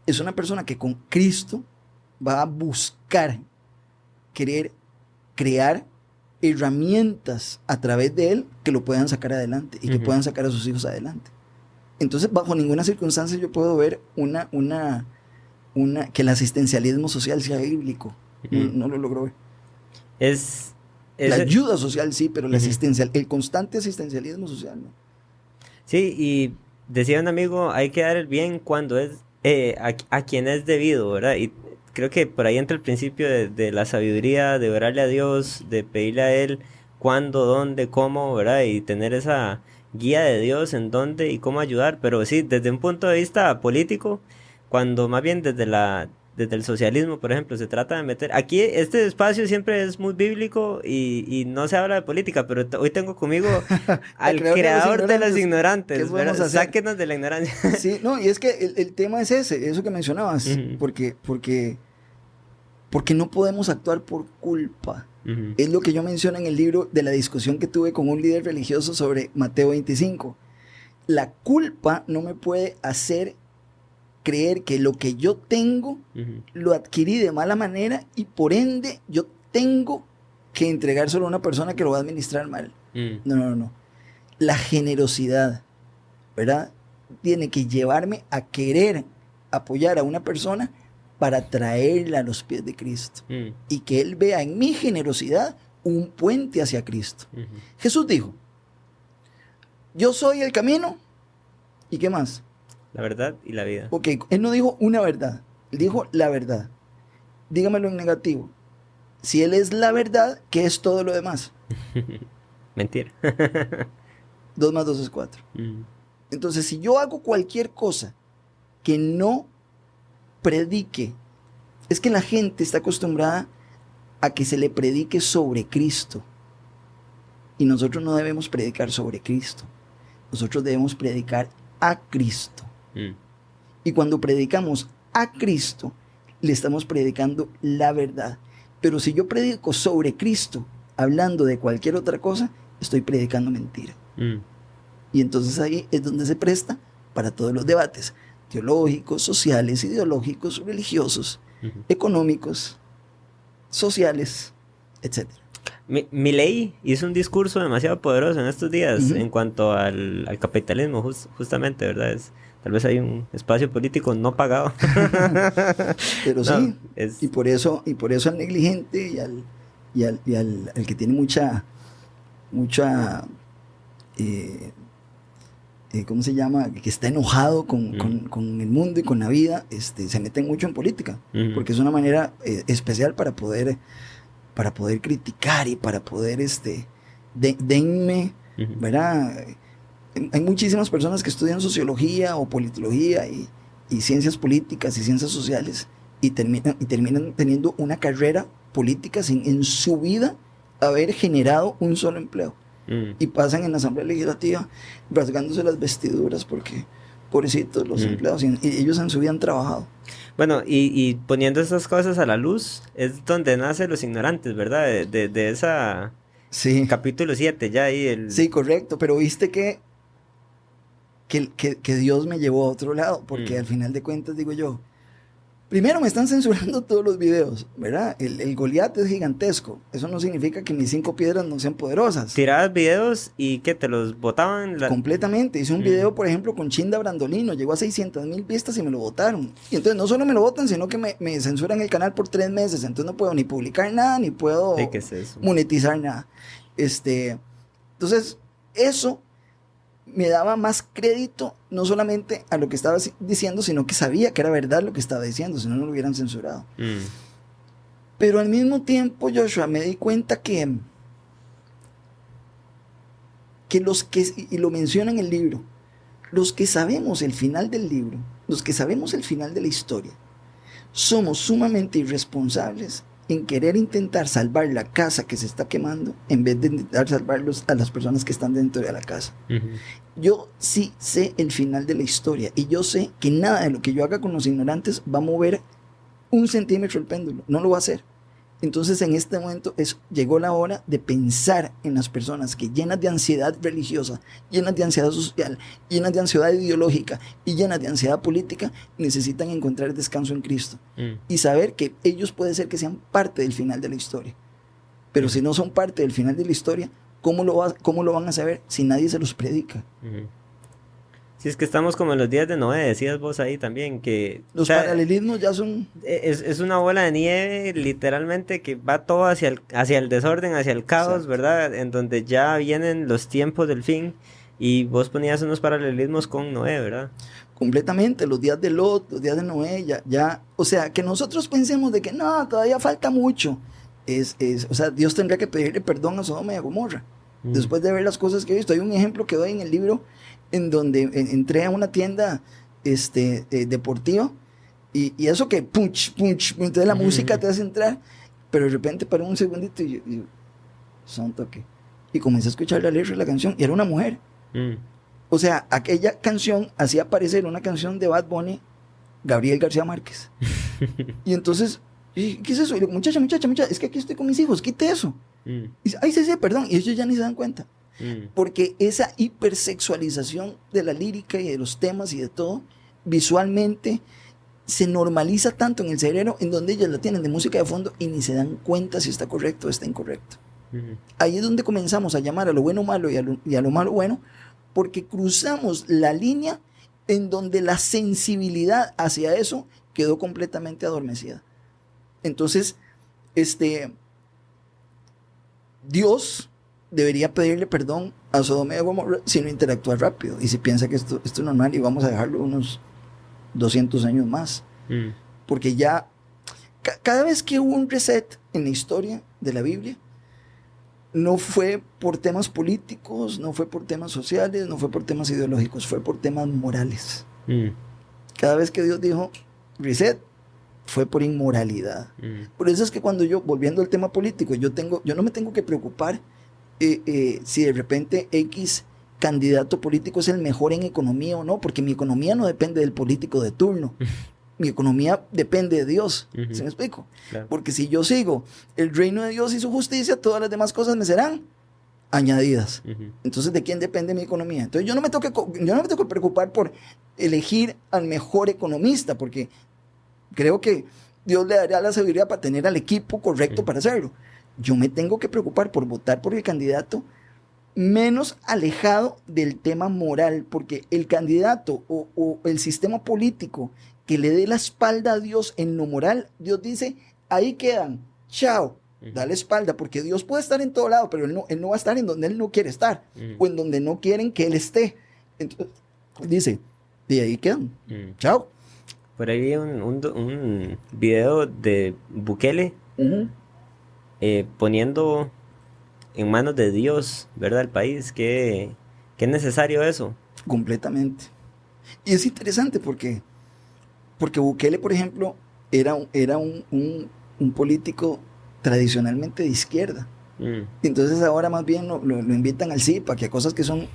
Speaker 1: es una persona que con Cristo va a buscar querer crear herramientas a través de él que lo puedan sacar adelante y que puedan sacar a sus hijos adelante. Entonces, bajo ninguna circunstancia yo puedo ver que el asistencialismo social sea bíblico. No lo logro ver. La ayuda social sí, pero el constante asistencialismo social no.
Speaker 2: Sí, y decía un amigo, hay que dar el bien cuando es a quien es debido, ¿verdad? Y creo que por ahí entra el principio de la sabiduría, de orarle a Dios, de pedirle a Él cuándo, dónde, cómo, ¿verdad? Y tener esa guía de Dios en dónde y cómo ayudar. Pero sí, desde un punto de vista político, cuando más bien desde el socialismo, por ejemplo, se trata de meter... Aquí este espacio siempre es muy bíblico y no se habla de política, pero hoy tengo conmigo al creador de los ignorantes, ¿verdad? Sáquenos de la ignorancia.
Speaker 1: Sí, no, y es que el tema es ese, eso que mencionabas, porque no podemos actuar por culpa. Es lo que yo menciono en el libro de la discusión que tuve con un líder religioso sobre Mateo 25. La culpa no me puede hacer creer que lo que yo tengo lo adquirí de mala manera y por ende yo tengo que entregárselo a una persona que lo va a administrar mal. No. La generosidad, ¿verdad? Tiene que llevarme a querer apoyar a una persona para traerla a los pies de Cristo y que Él vea en mi generosidad un puente hacia Cristo. Jesús dijo, yo soy el camino, ¿y qué más?
Speaker 2: La verdad y la vida.
Speaker 1: Ok, Él no dijo una verdad, Él dijo la verdad. Dígamelo en negativo. Si Él es la verdad, ¿qué es todo lo demás?
Speaker 2: Mentira.
Speaker 1: 2 más 2 es 4. Entonces, si yo hago cualquier cosa que no predique, es que la gente está acostumbrada a que se le predique sobre Cristo. Y nosotros no debemos predicar sobre Cristo. Nosotros debemos predicar a Cristo. Y cuando predicamos a Cristo, le estamos predicando la verdad. Pero si yo predico sobre Cristo, hablando de cualquier otra cosa, estoy predicando mentira. Y entonces ahí es donde se presta para todos los debates teológicos, sociales, ideológicos, religiosos, económicos, sociales, etc.
Speaker 2: Milei hizo un discurso demasiado poderoso en estos días en cuanto al capitalismo, justamente, ¿verdad? Tal vez hay un espacio político no pagado.
Speaker 1: Pero sí, y por eso al negligente y al que tiene mucha ¿cómo se llama? Que está enojado con el mundo y con la vida, se meten mucho en política, porque es una manera especial para poder criticar y para poder denme, ¿verdad? Hay muchísimas personas que estudian sociología o politología y ciencias políticas y ciencias sociales y terminan teniendo una carrera política sin en su vida haber generado un solo empleo. Y pasan en la Asamblea Legislativa rasgándose las vestiduras porque, pobrecitos los empleados, y ellos en su vida han trabajado.
Speaker 2: Bueno, y poniendo estas cosas a la luz, es donde nacen los ignorantes, ¿verdad? De esa...
Speaker 1: Sí.
Speaker 2: Capítulo 7, ya ahí
Speaker 1: Sí, correcto, pero viste que Dios me llevó a otro lado, porque al final de cuentas digo yo, primero me están censurando todos los videos, ¿verdad? El Goliat es gigantesco. Eso no significa que mis 5 piedras no sean poderosas.
Speaker 2: ¿Tirabas videos y qué? ¿Te los botaban?
Speaker 1: Completamente. Hice un video, por ejemplo, con Chinda Brandolino. Llegó a 600,000 vistas y me lo botaron. Y entonces no solo me lo botan, sino que me censuran el canal por 3 meses. Entonces no puedo ni publicar nada, ni puedo
Speaker 2: ¿qué es eso?
Speaker 1: Monetizar nada. Entonces, eso me daba más crédito, no solamente a lo que estaba diciendo, sino que sabía que era verdad lo que estaba diciendo, si no, no lo hubieran censurado. Pero al mismo tiempo, Joshua, me di cuenta que los que, y lo menciona en el libro, los que sabemos el final del libro, los que sabemos el final de la historia, somos sumamente irresponsables en querer intentar salvar la casa que se está quemando en vez de intentar salvar a las personas que están dentro de la casa. Yo sí sé el final de la historia y yo sé que nada de lo que yo haga con los ignorantes va a mover 1 centímetro el péndulo, no lo va a hacer. Entonces en este momento llegó la hora de pensar en las personas que llenas de ansiedad religiosa, llenas de ansiedad social, llenas de ansiedad ideológica y llenas de ansiedad política, necesitan encontrar descanso en Cristo y saber que ellos puede ser que sean parte del final de la historia. Pero si no son parte del final de la historia, ¿cómo lo van a saber si nadie se los predica?
Speaker 2: Si es que estamos como en los días de Noé, decías vos ahí también que...
Speaker 1: Los paralelismos ya son...
Speaker 2: Es una bola de nieve, literalmente, que va todo hacia el desorden, hacia el caos, exacto, ¿verdad? En donde ya vienen los tiempos del fin, y vos ponías unos paralelismos con Noé, ¿verdad?
Speaker 1: completamente, los días de Lot, los días de Noé, ya, o sea, que nosotros pensemos de que no, todavía falta mucho, o sea, Dios tendría que pedirle perdón a Sodoma y a Gomorra, después de ver las cosas que he visto. Hay un ejemplo que doy en el libro, en donde entré a una tienda deportiva, y eso que punch, entonces la música te hace entrar, pero de repente paré un segundito y yo santo que, y comencé a escuchar la letra de la canción, y era una mujer. O sea, aquella canción hacía parecer una canción de Bad Bunny, Gabriel García Márquez. Y entonces, ¿qué es eso? Y le digo, muchacha, es que aquí estoy con mis hijos, quite eso. Y dice, ay, sí, perdón. Y ellos ya ni se dan cuenta. Porque esa hipersexualización de la lírica y de los temas y de todo, visualmente, se normaliza tanto en el cerebro, en donde ellos la tienen de música de fondo y ni se dan cuenta si está correcto o está incorrecto. Ahí es donde comenzamos a llamar a lo bueno malo y a lo malo bueno, porque cruzamos la línea en donde la sensibilidad hacia eso quedó completamente adormecida. Entonces, Dios debería pedirle perdón a Sodoma y Gomorra si no interactúa rápido y si piensa que esto es normal y vamos a dejarlo unos 200 años más. Porque ya, cada vez que hubo un reset en la historia de la Biblia, no fue por temas políticos, no fue por temas sociales, no fue por temas ideológicos, fue por temas morales. Cada vez que Dios dijo reset, fue por inmoralidad. Por eso es que cuando yo, volviendo al tema político, yo no me tengo que preocupar si de repente X candidato político es el mejor en economía o no, porque mi economía no depende del político de turno. Mi economía depende de Dios. ¿Se me explico? Claro. Porque si yo sigo el reino de Dios y su justicia, todas las demás cosas me serán añadidas. Entonces, ¿de quién depende mi economía? Entonces, yo no me tengo que preocupar por elegir al mejor economista, porque creo que Dios le dará la sabiduría para tener al equipo correcto para hacerlo. Yo me tengo que preocupar por votar por el candidato menos alejado del tema moral, porque el candidato o el sistema político que le dé la espalda a Dios en lo moral, Dios dice, ahí quedan, chao, da la espalda, porque Dios puede estar en todo lado, pero él no va a estar en donde Él no quiere estar, o en donde no quieren que Él esté. Entonces, dice, de ahí quedan, chao.
Speaker 2: Por ahí vi un video de Bukele poniendo en manos de Dios, ¿verdad? El país, que es necesario eso.
Speaker 1: Completamente. Y es interesante porque Bukele, por ejemplo, era un político tradicionalmente de izquierda. Entonces ahora más bien lo invitan al CIPA, que a cosas que son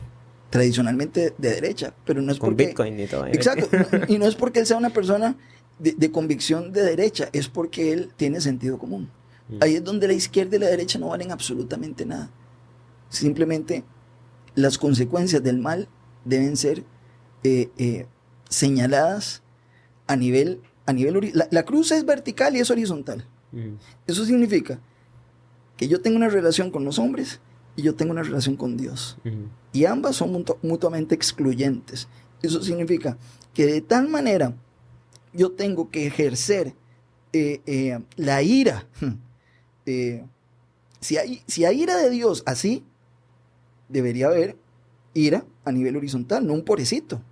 Speaker 1: tradicionalmente de derecha, pero no es
Speaker 2: con Bitcoin y todo.
Speaker 1: Exacto, y no es porque él sea una persona de convicción de derecha, es porque él tiene sentido común. Ahí es donde la izquierda y la derecha no valen absolutamente nada. Simplemente las consecuencias del mal deben ser señaladas a nivel la cruz es vertical y es horizontal. Eso significa que yo tengo una relación con los hombres y yo tengo una relación con Dios. Y ambas son mutuamente excluyentes. Eso significa que de tal manera yo tengo que ejercer la ira. Si hay ira de Dios así, debería haber ira a nivel horizontal, no un pobrecito.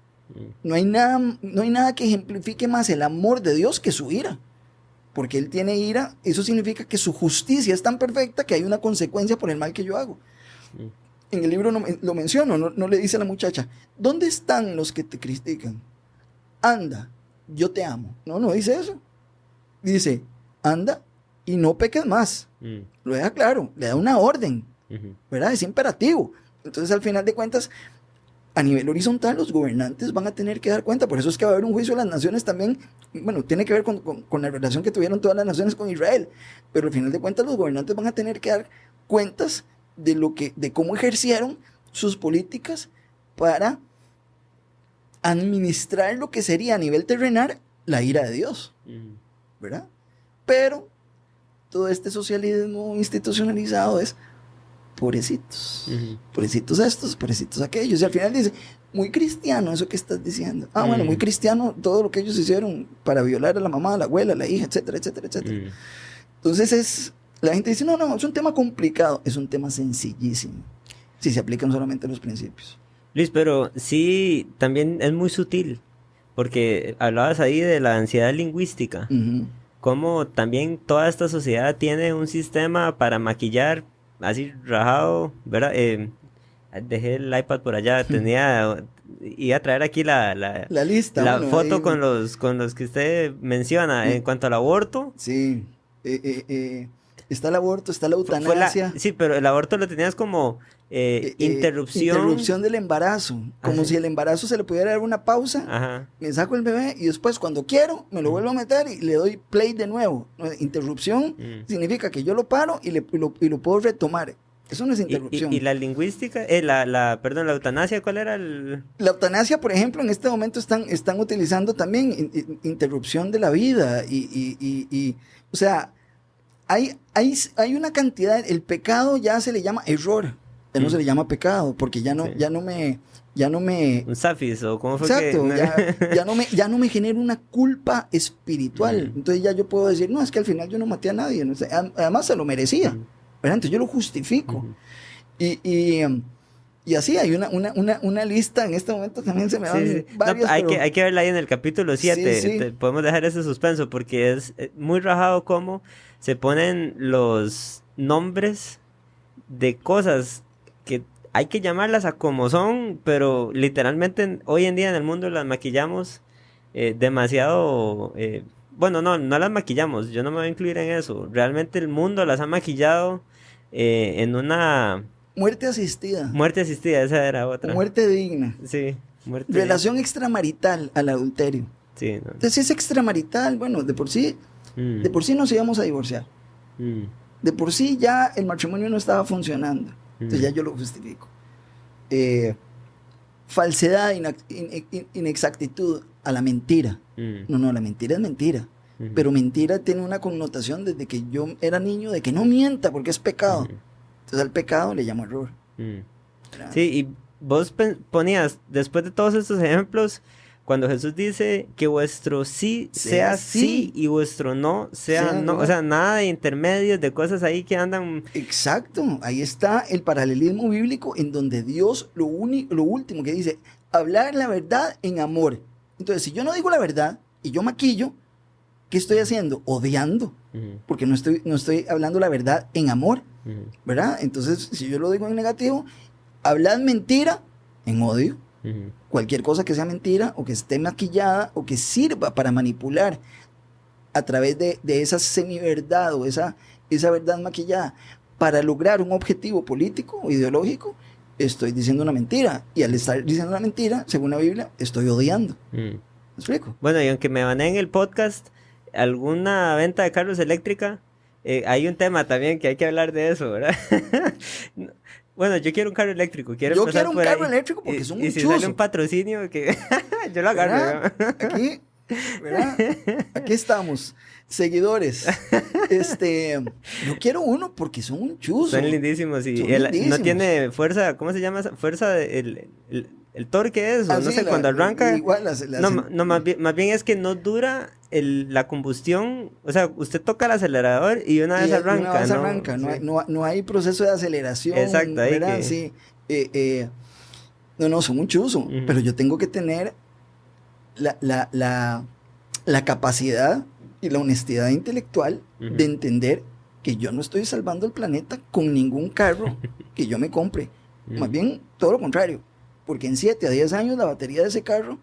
Speaker 1: No hay nada que ejemplifique más el amor de Dios que su ira. Porque Él tiene ira, eso significa que su justicia es tan perfecta que hay una consecuencia por el mal que yo hago. En el libro lo menciono, no le dice a la muchacha, ¿dónde están los que te critican? Anda, yo te amo. No dice eso. Dice, anda y no peques más. Lo deja claro, le da una orden, ¿verdad? Es imperativo. Entonces, al final de cuentas, a nivel horizontal, los gobernantes van a tener que dar cuenta. Por eso es que va a haber un juicio de las naciones también. Bueno, tiene que ver con la relación que tuvieron todas las naciones con Israel. Pero al final de cuentas, los gobernantes van a tener que dar cuentas de cómo ejercieron sus políticas para administrar lo que sería a nivel terrenal la ira de Dios, ¿verdad? Pero todo este socialismo institucionalizado es pobrecitos, pobrecitos estos, pobrecitos aquellos, y al final dice, muy cristiano eso que estás diciendo. Bueno, muy cristiano todo lo que ellos hicieron para violar a la mamá, a la abuela, a la hija, etcétera, etcétera, etcétera. Entonces la gente dice, no, es un tema complicado, es un tema sencillísimo, si se aplican solamente los principios.
Speaker 2: Luis, pero sí, también es muy sutil, porque hablabas ahí de la ansiedad lingüística. Cómo también toda esta sociedad tiene un sistema para maquillar así rajado, ¿verdad? Dejé el iPad por allá, iba a traer aquí la
Speaker 1: lista.
Speaker 2: La foto ahí, con los que usted menciona en cuanto al aborto.
Speaker 1: Sí. Está el aborto, está la eutanasia.
Speaker 2: Sí, pero el aborto lo tenías como
Speaker 1: interrupción del embarazo. Como si el embarazo se le pudiera dar una pausa.
Speaker 2: Ajá.
Speaker 1: Me saco el bebé y después cuando quiero me lo vuelvo a meter y le doy play de nuevo. Interrupción significa que yo lo paro y lo puedo retomar. Eso no es interrupción.
Speaker 2: ¿Y la lingüística? La eutanasia, ¿cuál era el...?
Speaker 1: La eutanasia, por ejemplo, en este momento están utilizando también interrupción de la vida. O sea, hay una cantidad... El pecado ya se le llama error. Ya no se le llama pecado, porque ya no me...
Speaker 2: Un safis, o cómo fue.
Speaker 1: Exacto,
Speaker 2: que...
Speaker 1: ya no me genera una culpa espiritual. Entonces ya yo puedo decir, no, es que al final yo no maté a nadie. No sé, además se lo merecía. ¿Verdad? Entonces yo lo justifico. Y así hay una lista. En este momento también se me van varios.
Speaker 2: No, hay que verla ahí en el capítulo 7. Podemos dejar ese suspenso porque es muy rajado cómo se ponen los nombres de cosas que hay que llamarlas a como son, pero literalmente hoy en día en el mundo las maquillamos demasiado... bueno, no las maquillamos, yo no me voy a incluir en eso. Realmente el mundo las ha maquillado en una...
Speaker 1: Muerte asistida.
Speaker 2: Muerte asistida, esa era otra.
Speaker 1: Muerte digna.
Speaker 2: Sí,
Speaker 1: relación extramarital al adulterio.
Speaker 2: Sí, no.
Speaker 1: Entonces, si es extramarital, bueno, de por sí nos íbamos a divorciar. De por sí ya el matrimonio no estaba funcionando. Entonces ya yo lo justifico. Falsedad, inexactitud a la mentira. No, la mentira es mentira. Pero mentira tiene una connotación desde que yo era niño de que no mienta porque es pecado. Entonces al pecado le llamo error.
Speaker 2: Sí, y vos ponías, después de todos estos ejemplos, cuando Jesús dice que vuestro sí sea sí y vuestro no sea no. O sea, nada de intermedios, de cosas ahí que andan...
Speaker 1: Exacto, ahí está el paralelismo bíblico en donde Dios lo último que dice, hablar la verdad en amor. Entonces, si yo no digo la verdad y yo maquillo, ¿qué estoy haciendo? Odiando, porque no estoy hablando la verdad en amor, ¿verdad? Entonces, si yo lo digo en negativo, hablad mentira en odio. Cualquier cosa que sea mentira o que esté maquillada o que sirva para manipular a través de esa semiverdad o esa verdad maquillada para lograr un objetivo político o ideológico, estoy diciendo una mentira. Y al estar diciendo una mentira, según la Biblia, estoy odiando. ¿Me explico?
Speaker 2: Bueno, y aunque me baneen el podcast, alguna venta de carros eléctrica, hay un tema también que hay que hablar de eso, ¿verdad? Bueno, yo quiero un carro eléctrico.
Speaker 1: Yo quiero un carro eléctrico porque son un
Speaker 2: chuzo. Y si sale un patrocinio, que yo lo agarro.
Speaker 1: Aquí, ¿verdad? Aquí estamos. Seguidores. Yo quiero uno porque son un chuzo.
Speaker 2: Son lindísimos. Y no tiene fuerza, ¿cómo se llama? Fuerza, el torque es, o no sé, cuando arranca.
Speaker 1: Igual
Speaker 2: no, más bien es que no dura la combustión. O sea, usted toca el acelerador y una vez arranca.
Speaker 1: No hay proceso de aceleración.
Speaker 2: Exacto, ahí
Speaker 1: ¿verdad? Sí. Son un chuzo. Pero yo tengo que tener la capacidad y la honestidad intelectual de entender que yo no estoy salvando el planeta con ningún carro que yo me compre. Más bien, todo lo contrario. Porque en 7 a 10 años la batería de ese carro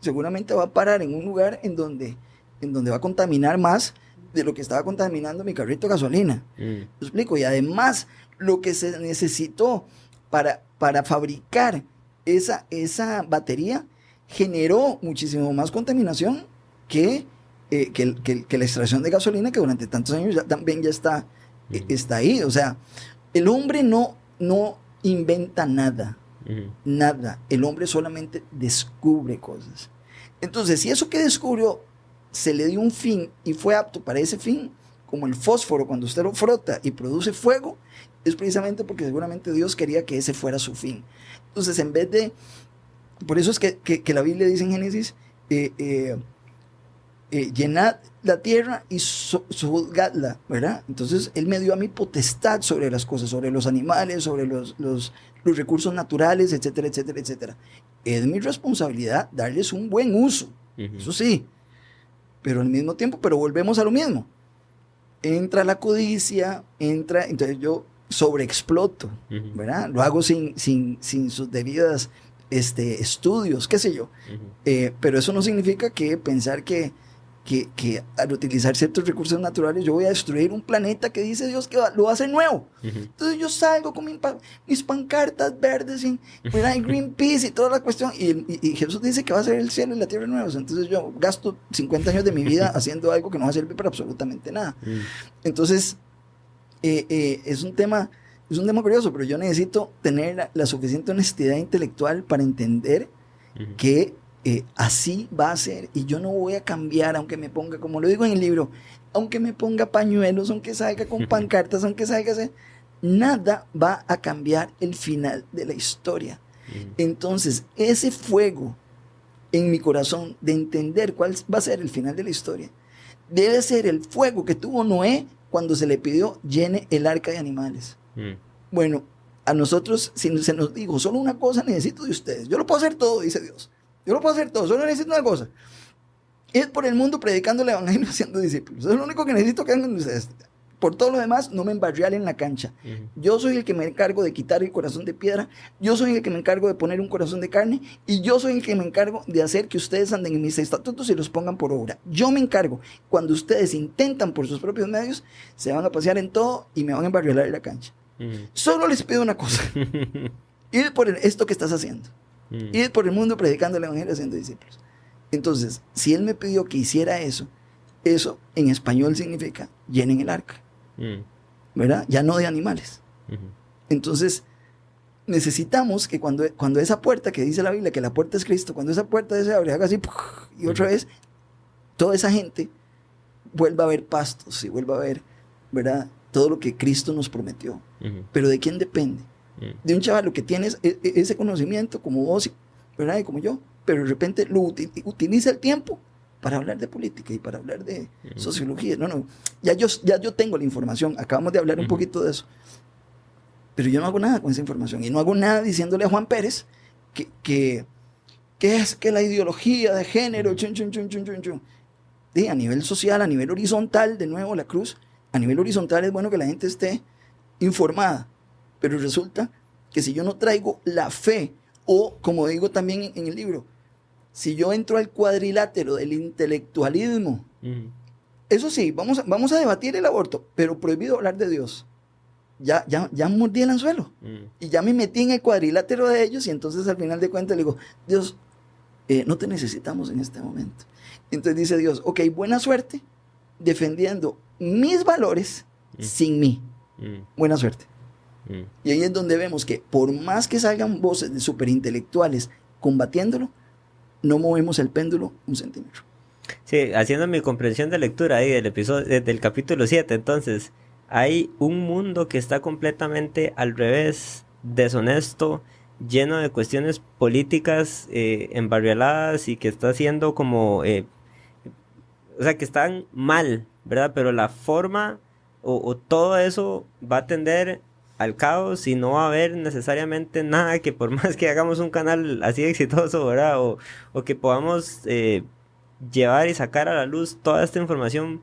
Speaker 1: seguramente va a parar en un lugar en donde va a contaminar más de lo que estaba contaminando mi carrito de gasolina. ¿Me explico? Y además, lo que se necesitó para fabricar esa batería generó muchísimo más contaminación que la extracción de gasolina, que durante tantos años también ya está ahí. O sea, el hombre no inventa nada. Nada. El hombre solamente descubre cosas. Entonces, si eso que descubrió se le dio un fin y fue apto para ese fin, como el fósforo cuando usted lo frota y produce fuego, es precisamente porque seguramente Dios quería que ese fuera su fin. Entonces, en vez de... Por eso es que la Biblia dice en Génesis, llenad la tierra y sojuzgadla, ¿verdad? Entonces, Él me dio a mí potestad sobre las cosas, sobre los animales, sobre los recursos naturales, etcétera, etcétera, etcétera. Es mi responsabilidad darles un buen uso. Eso sí. Pero al mismo tiempo, pero volvemos a lo mismo. Entra la codicia, entonces yo sobreexploto, ¿verdad? Lo hago sin sus debidas estudios, qué sé yo. Pero eso no significa que pensar que al utilizar ciertos recursos naturales yo voy a destruir un planeta que dice Dios que lo va a hacer nuevo. Entonces yo salgo con mis pancartas verdes y Greenpeace y toda la cuestión, y Jesús dice que va a ser el cielo y la tierra nuevos. Entonces yo gasto 50 años de mi vida haciendo algo que no va a servir para absolutamente nada. Entonces es un tema curioso, pero yo necesito tener la suficiente honestidad intelectual para entender que así va a ser, y yo no voy a cambiar, aunque me ponga, como lo digo en el libro, aunque me ponga pañuelos, aunque salga con pancartas, aunque salga así, nada va a cambiar el final de la historia. Entonces, ese fuego en mi corazón de entender cuál va a ser el final de la historia, debe ser el fuego que tuvo Noé cuando se le pidió llene el arca de animales. Bueno, a nosotros, si se nos dijo, solo una cosa necesito de ustedes, yo lo puedo hacer todo, dice Dios. Yo lo puedo hacer todo, solo necesito una cosa. Ir por el mundo predicando el evangelio, haciendo discípulos. Eso es lo único que necesito que hagan ustedes. Por todo lo demás, no me embarrialen en la cancha. Yo soy el que me encargo de quitar el corazón de piedra. Yo soy el que me encargo de poner un corazón de carne. Y yo soy el que me encargo de hacer que ustedes anden en mis estatutos y los pongan por obra. Yo me encargo. Cuando ustedes intentan por sus propios medios, se van a pasear en todo y me van a embarriar en la cancha. Solo les pido una cosa. Ir por esto que estás haciendo. Ir por el mundo predicando el evangelio, haciendo discípulos. Entonces, si él me pidió que hiciera eso en español significa llenen el arca, ¿verdad? Ya no de animales. Entonces, necesitamos que cuando esa puerta, que dice la Biblia que la puerta es Cristo, cuando esa puerta se abre, haga así, y otra vez, toda esa gente vuelva a ver pastos y vuelva a ver, ¿verdad? Todo lo que Cristo nos prometió. Pero ¿de quién depende? De un chaval que tiene ese conocimiento como vos, ¿verdad? Y como yo, pero de repente lo utiliza el tiempo para hablar de política y para hablar de sociología. No, ya yo tengo la información, acabamos de hablar un poquito de eso, pero yo no hago nada con esa información y no hago nada diciéndole a Juan Pérez que es que la ideología de género, a nivel social, a nivel horizontal, de nuevo la cruz, a nivel horizontal es bueno que la gente esté informada. Pero resulta que si yo no traigo la fe, o como digo también en el libro, si yo entro al cuadrilátero del intelectualismo, eso sí, vamos a debatir el aborto, pero prohibido hablar de Dios. Ya mordí el anzuelo. Y ya me metí en el cuadrilátero de ellos, y entonces al final de cuentas le digo, Dios, no te necesitamos en este momento. Entonces dice Dios, ok, buena suerte defendiendo mis valores sin mí. Buena suerte. Y ahí es donde vemos que por más que salgan voces de superintelectuales combatiéndolo, no movemos el péndulo un centímetro.
Speaker 2: Sí, haciendo mi comprensión de lectura ahí del capítulo 7, entonces, hay un mundo que está completamente al revés, deshonesto, lleno de cuestiones políticas embarrialadas y que está haciendo como... o sea, que están mal, ¿verdad? Pero la forma o todo eso va a tender al caos y no va a haber necesariamente nada que por más que hagamos un canal así exitoso, ¿verdad? O que podamos llevar y sacar a la luz toda esta información,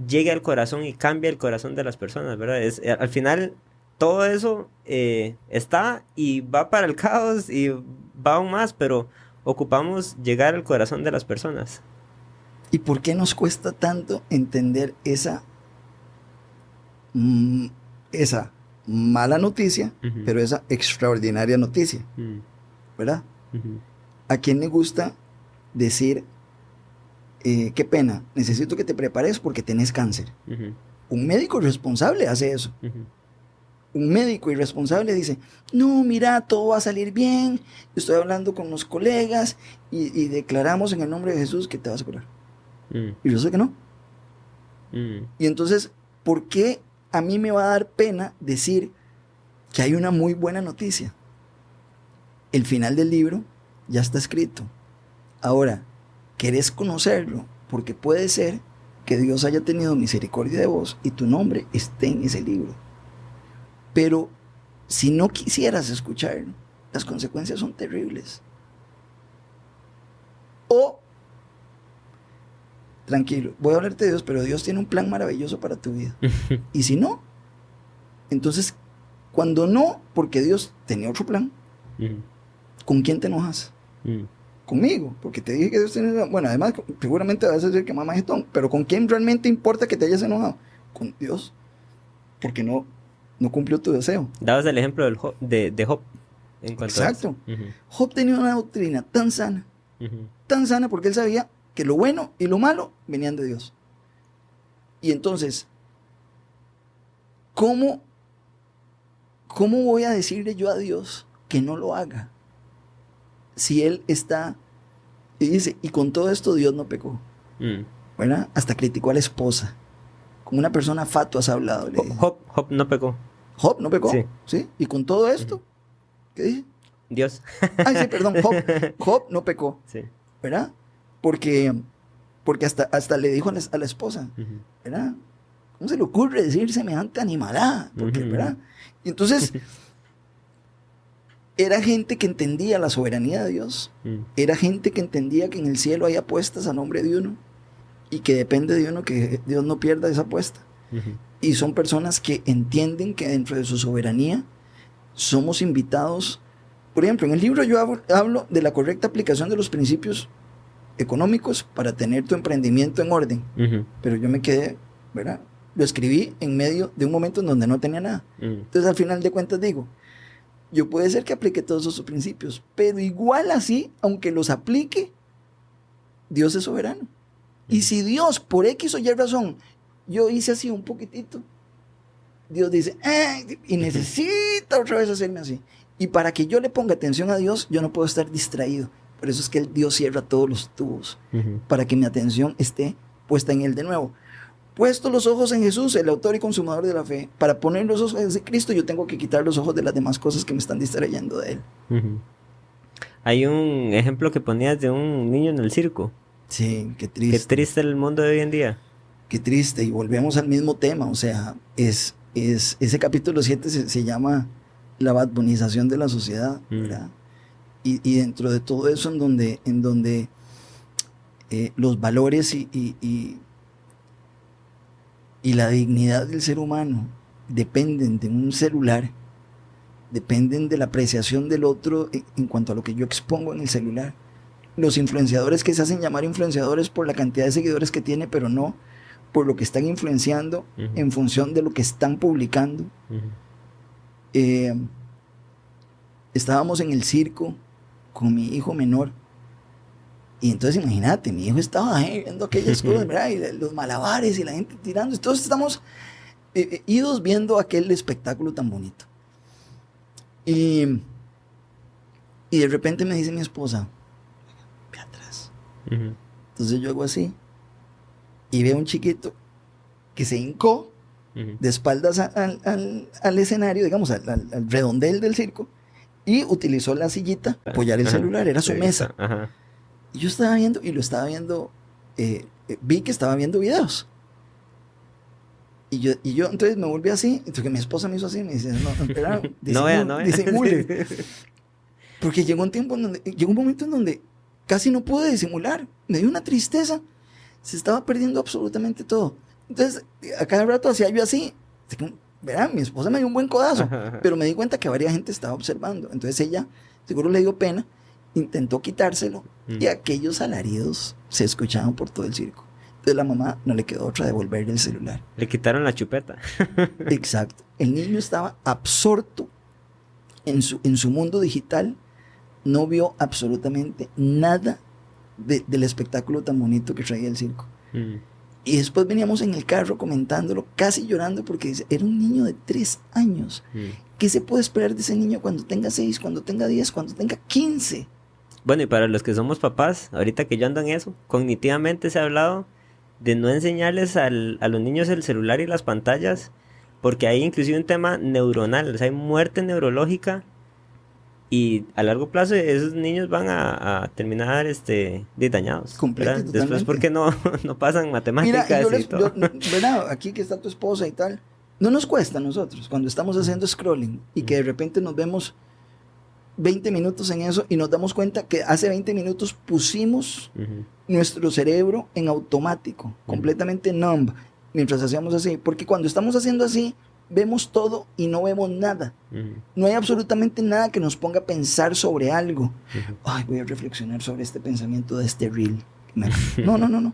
Speaker 2: llegue al corazón y cambie el corazón de las personas, ¿verdad? Al final todo eso está y va para el caos y va aún más, pero ocupamos llegar al corazón de las personas.
Speaker 1: ¿Y por qué nos cuesta tanto entender esa mala noticia, pero esa extraordinaria noticia? ¿Verdad? ¿A quién le gusta decir, qué pena, necesito que te prepares porque tenés cáncer? Un médico responsable hace eso. Un médico irresponsable dice, no, mira, todo va a salir bien, estoy hablando con los colegas y declaramos en el nombre de Jesús que te vas a curar. Y yo sé que no. Y entonces, ¿por qué a mí me va a dar pena decir que hay una muy buena noticia? El final del libro ya está escrito. Ahora, ¿querés conocerlo? Porque puede ser que Dios haya tenido misericordia de vos y tu nombre esté en ese libro. Pero si no quisieras escucharlo, las consecuencias son terribles. O tranquilo, voy a hablarte de Dios, pero Dios tiene un plan maravilloso para tu vida. Y si no, entonces, cuando no, porque Dios tenía otro plan, ¿con quién te enojas? Conmigo, porque te dije que Dios tiene... Bueno, además, seguramente vas a decir que mamá es ton, pero ¿con quién realmente importa que te hayas enojado? Con Dios, porque no cumplió tu deseo.
Speaker 2: Dabas el ejemplo de Job. En cuanto
Speaker 1: exacto. Job tenía una doctrina tan sana porque él sabía que lo bueno y lo malo venían de Dios. Y entonces, ¿cómo voy a decirle yo a Dios que no lo haga? Si él está, y dice, y con todo esto Dios no pecó. ¿Verdad? Hasta criticó a la esposa. Como una persona fatua has hablado.
Speaker 2: Job no pecó.
Speaker 1: ¿Job no pecó? Sí. Y con todo esto, ¿qué dije?
Speaker 2: Dios.
Speaker 1: Ay, sí, perdón. Job no pecó. Sí. ¿Verdad? Porque hasta le dijo a la esposa, ¿verdad? ¿Cómo se le ocurre decir semejante animalada? Porque, ¿verdad? Y entonces, era gente que entendía la soberanía de Dios. Era gente que entendía que en el cielo hay apuestas a nombre de uno y que depende de uno que Dios no pierda esa apuesta. Y son personas que entienden que dentro de su soberanía somos invitados. Por ejemplo, en el libro yo hablo de la correcta aplicación de los principios económicos para tener tu emprendimiento en orden. Pero yo me quedé, ¿verdad? Lo escribí en medio de un momento en donde no tenía nada. Entonces, al final de cuentas digo, yo puede ser que aplique todos esos principios, pero igual así, aunque los aplique, Dios es soberano. Y si Dios, por X o Y razón, yo hice así un poquitito, Dios dice, y necesita otra vez hacerme así. Y para que yo le ponga atención a Dios, yo no puedo estar distraído. Por eso es que Dios cierra todos los tubos, para que mi atención esté puesta en Él de nuevo. Puesto los ojos en Jesús, el autor y consumador de la fe, para poner los ojos en Cristo, yo tengo que quitar los ojos de las demás cosas que me están distrayendo de Él.
Speaker 2: Hay un ejemplo que ponías de un niño en el circo.
Speaker 1: Sí, qué triste.
Speaker 2: Qué triste el mundo de hoy en día.
Speaker 1: Qué triste, y volvemos al mismo tema, o sea, ese capítulo 7 se llama la badbonización de la sociedad, ¿verdad? Y dentro de todo eso en donde los valores y la dignidad del ser humano dependen de un celular, dependen de la apreciación del otro en cuanto a lo que yo expongo en el celular. Los influenciadores que se hacen llamar influenciadores por la cantidad de seguidores que tiene, pero no por lo que están influenciando en función de lo que están publicando. Estábamos en el circo con mi hijo menor. Y entonces imagínate, mi hijo estaba ahí viendo aquellas cosas, ¿verdad? Y los malabares y la gente tirando. Entonces estamos idos viendo aquel espectáculo tan bonito. Y de repente me dice mi esposa, ve atrás. Entonces yo hago así. Y veo un chiquito que se hincó de espaldas al escenario, digamos, al redondel del circo. Y utilizó la sillita para apoyar el celular. Era su mesa. Y yo estaba viendo, y lo estaba viendo, vi que estaba viendo videos. Y yo entonces me volví así, entonces mi esposa me hizo así, me dice, no, espera,
Speaker 2: no vea.
Speaker 1: disimule. Porque llegó un momento en donde casi no pude disimular, me dio una tristeza, se estaba perdiendo absolutamente todo. Entonces, a cada rato hacía yo así, ¿verdad? Mi esposa me dio un buen codazo, pero me di cuenta que varias gente estaba observando. Entonces ella, seguro le dio pena, intentó quitárselo y aquellos alaridos se escuchaban por todo el circo. Entonces la mamá no le quedó otra de devolverle el celular.
Speaker 2: Le quitaron la chupeta.
Speaker 1: Exacto. El niño estaba absorto en su mundo digital, no vio absolutamente nada del espectáculo tan bonito que traía el circo. Y después veníamos en el carro comentándolo, casi llorando, porque dice, era un niño de 3 años. ¿Qué se puede esperar de ese niño cuando tenga 6, cuando tenga 10, cuando tenga 15?
Speaker 2: Bueno, y para los que somos papás, ahorita que yo ando en eso, cognitivamente se ha hablado de no enseñarles a los niños el celular y las pantallas, porque hay inclusive un tema neuronal, o sea, hay muerte neurológica, y a largo plazo esos niños van a terminar dañados. Después, porque no pasan matemáticas.
Speaker 1: Mira, ¿verdad? Aquí que está tu esposa y tal, no nos cuesta a nosotros cuando estamos haciendo scrolling y que de repente nos vemos 20 minutos en eso y nos damos cuenta que hace 20 minutos pusimos nuestro cerebro en automático, completamente numb, mientras hacíamos así. Porque cuando estamos haciendo así, vemos todo y no vemos nada. No hay absolutamente nada que nos ponga a pensar sobre algo. Ay, voy a reflexionar sobre este pensamiento de este reel. No.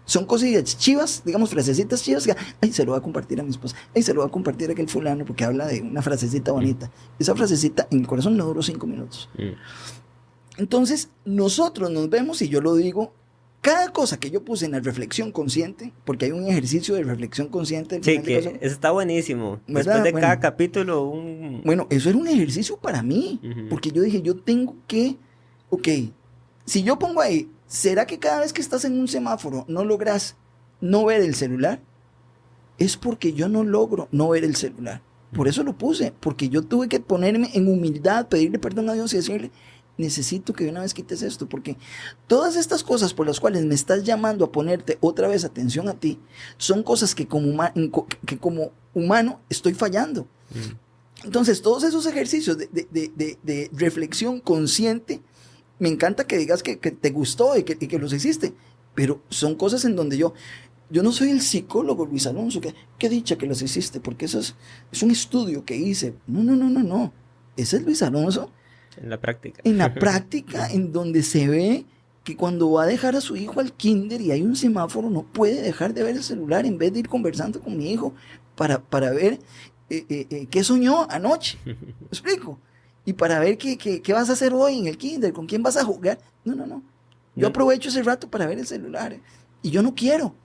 Speaker 1: Son cosillas chivas, digamos, frasecitas chivas que, ay, se lo voy a compartir a mi esposa, ay, se lo voy a compartir a aquel fulano porque habla de una frasecita bonita. Esa frasecita en mi corazón no duró 5 minutos. Entonces, nosotros nos vemos, y yo lo digo, cada cosa que yo puse en la reflexión consciente, porque hay un ejercicio de reflexión consciente.
Speaker 2: Sí, que eso está buenísimo. ¿Verdad? Después de cada capítulo,
Speaker 1: Bueno, eso era un ejercicio para mí, porque yo dije, yo tengo que, ok, si yo pongo ahí, ¿será que cada vez que estás en un semáforo no logras no ver el celular? Es porque yo no logro no ver el celular. Por eso lo puse, porque yo tuve que ponerme en humildad, pedirle perdón a Dios y decirle, necesito que de una vez quites esto, porque todas estas cosas por las cuales me estás llamando a ponerte otra vez atención a ti, son cosas que como humano estoy fallando. Entonces, todos esos ejercicios de reflexión consciente, me encanta que digas que te gustó y que los hiciste, pero son cosas en donde yo no soy el psicólogo Luis Alonso, que dicha que los hiciste, porque eso es un estudio que hice. No. Ese es Luis Alonso.
Speaker 2: En la práctica.
Speaker 1: En la práctica, en donde se ve que cuando va a dejar a su hijo al kinder y hay un semáforo, no puede dejar de ver el celular en vez de ir conversando con mi hijo para ver qué soñó anoche. ¿Me explico? Y para ver qué vas a hacer hoy en el kinder, con quién vas a jugar. No. Yo aprovecho ese rato para ver el celular. Y yo no quiero.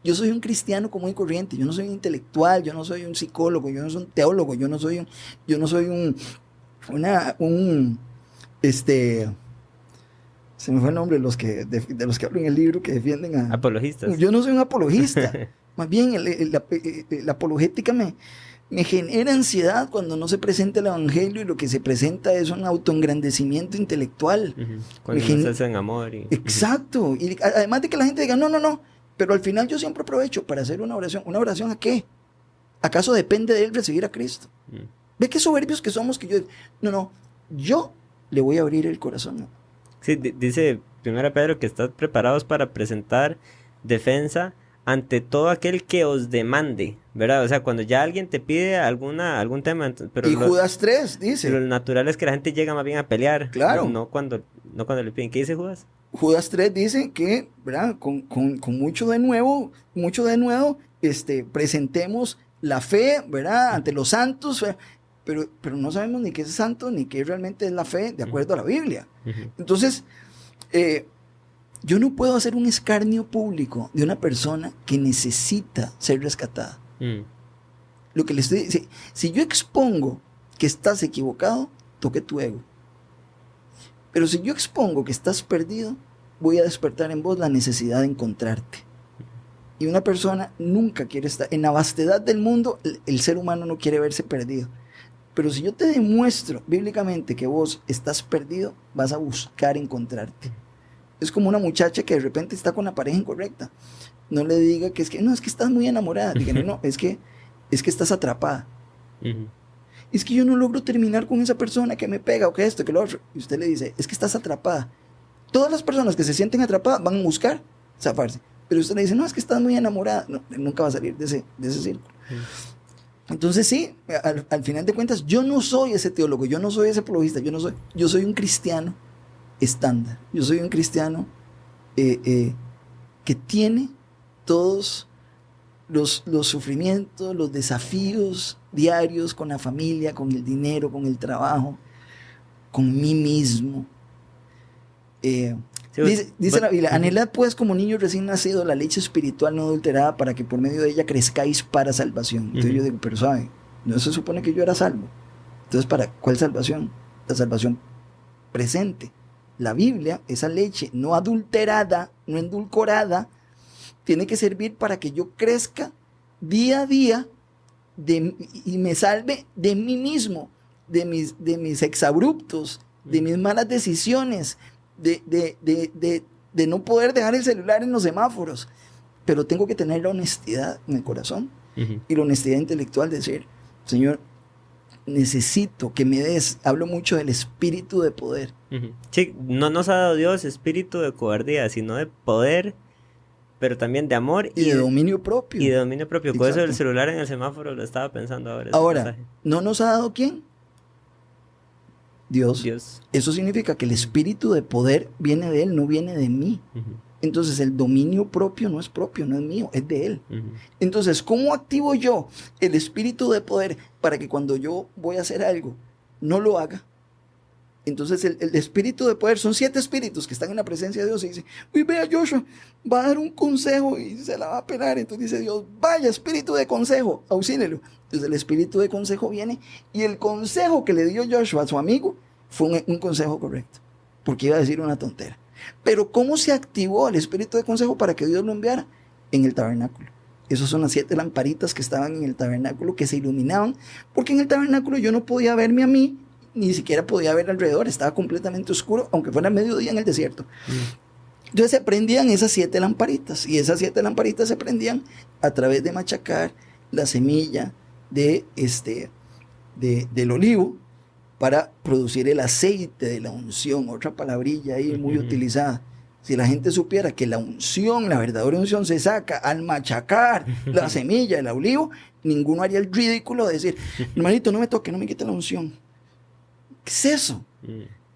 Speaker 1: Yo soy un cristiano común y corriente. Yo no soy un intelectual, yo no soy un psicólogo, yo no soy un teólogo, yo no soy se me fue el nombre de los que hablan en el libro que defienden a...
Speaker 2: Apologistas.
Speaker 1: Yo no soy un apologista. Más bien, la apologética me genera ansiedad cuando no se presenta el evangelio y lo que se presenta es un autoengrandecimiento intelectual.
Speaker 2: Cuando no se hace en amor.
Speaker 1: Exacto. Y además de que la gente diga, no. Pero al final yo siempre aprovecho para hacer una oración. ¿Una oración a qué? ¿Acaso depende de él recibir a Cristo? Ve qué soberbios que somos, que yo le voy a abrir el corazón.
Speaker 2: Sí, dice 1 Pedro que estás preparados para presentar defensa ante todo aquel que os demande, ¿verdad? O sea, cuando ya alguien te pide algún tema... Pero
Speaker 1: y Judas 3 dice...
Speaker 2: Lo natural es que la gente llega más bien a pelear.
Speaker 1: Claro.
Speaker 2: No cuando le piden. ¿Qué dice Judas?
Speaker 1: Judas 3 dice que, ¿verdad? Con mucho de nuevo, presentemos la fe, ¿verdad? Ante los santos, pero no sabemos ni qué es santo, ni qué realmente es la fe, de acuerdo a la Biblia. Entonces, yo no puedo hacer un escarnio público de una persona que necesita ser rescatada. Lo que le estoy diciendo, si yo expongo que estás equivocado, toque tu ego. Pero si yo expongo que estás perdido, voy a despertar en vos la necesidad de encontrarte. Y una persona nunca quiere estar... En la vastedad del mundo, el ser humano no quiere verse perdido. Pero si yo te demuestro bíblicamente que vos estás perdido, vas a buscar encontrarte. Es como una muchacha que de repente está con la pareja incorrecta. No le diga que es que estás muy enamorada. Díganle, no, es que estás atrapada. Es que yo no logro terminar con esa persona que me pega o que esto, que lo otro. Y usted le dice, es que estás atrapada. Todas las personas que se sienten atrapadas van a buscar zafarse. Pero usted le dice, no, es que estás muy enamorada. No, nunca va a salir de ese círculo. Entonces sí, al final de cuentas, yo no soy ese teólogo, yo no soy ese apologista, yo soy un cristiano estándar. Yo soy un cristiano que tiene todos los sufrimientos, los desafíos diarios con la familia, con el dinero, con el trabajo, con mí mismo. Dice la Biblia, anhelad pues como niños recién nacidos la leche espiritual no adulterada para que por medio de ella crezcáis para salvación. Entonces yo digo, pero ¿sabe? No se supone que yo era salvo. Entonces, ¿para cuál salvación? La salvación presente. La Biblia, esa leche no adulterada, no endulcorada, tiene que servir para que yo crezca día a día y me salve de mí mismo, de mis exabruptos, de mis malas decisiones, de no poder dejar el celular en los semáforos. Pero tengo que tener la honestidad en el corazón y la honestidad intelectual de decir, Señor, necesito que me des, hablo mucho del espíritu de poder.
Speaker 2: Sí, no nos ha dado Dios espíritu de cobardía, sino de poder, pero también de amor
Speaker 1: y de dominio propio.
Speaker 2: Y de dominio propio. Exacto. Con eso del celular en el semáforo lo estaba pensando ahora.
Speaker 1: Ahora, ¿no nos ha dado quién? Dios. Eso significa que el espíritu de poder viene de Él, no viene de mí. Entonces el dominio propio no es propio, no es mío, es de Él. Entonces, ¿cómo activo yo el espíritu de poder para que cuando yo voy a hacer algo, no lo haga? Entonces el espíritu de poder, son 7 espíritus que están en la presencia de Dios y dicen, uy, vea, Joshua, va a dar un consejo y se la va a pelar. Entonces dice Dios, vaya, espíritu de consejo, auxílelo. Entonces el espíritu de consejo viene y el consejo que le dio Joshua a su amigo fue un consejo correcto, porque iba a decir una tontera. Pero ¿cómo se activó el espíritu de consejo para que Dios lo enviara? En el tabernáculo. Esas son las 7 lamparitas que estaban en el tabernáculo, que se iluminaban, porque en el tabernáculo yo no podía verme a mí, ni siquiera podía ver alrededor, estaba completamente oscuro, aunque fuera mediodía en el desierto. Entonces se prendían esas 7 lamparitas, y esas 7 lamparitas se prendían a través de machacar la semilla del olivo para producir el aceite de la unción, otra palabrilla ahí muy utilizada. Si la gente supiera que la unción, la verdadera unción se saca al machacar la semilla del olivo, ninguno haría el ridículo de decir, hermanito, no me toque, no me quite la unción. ¿Qué es eso?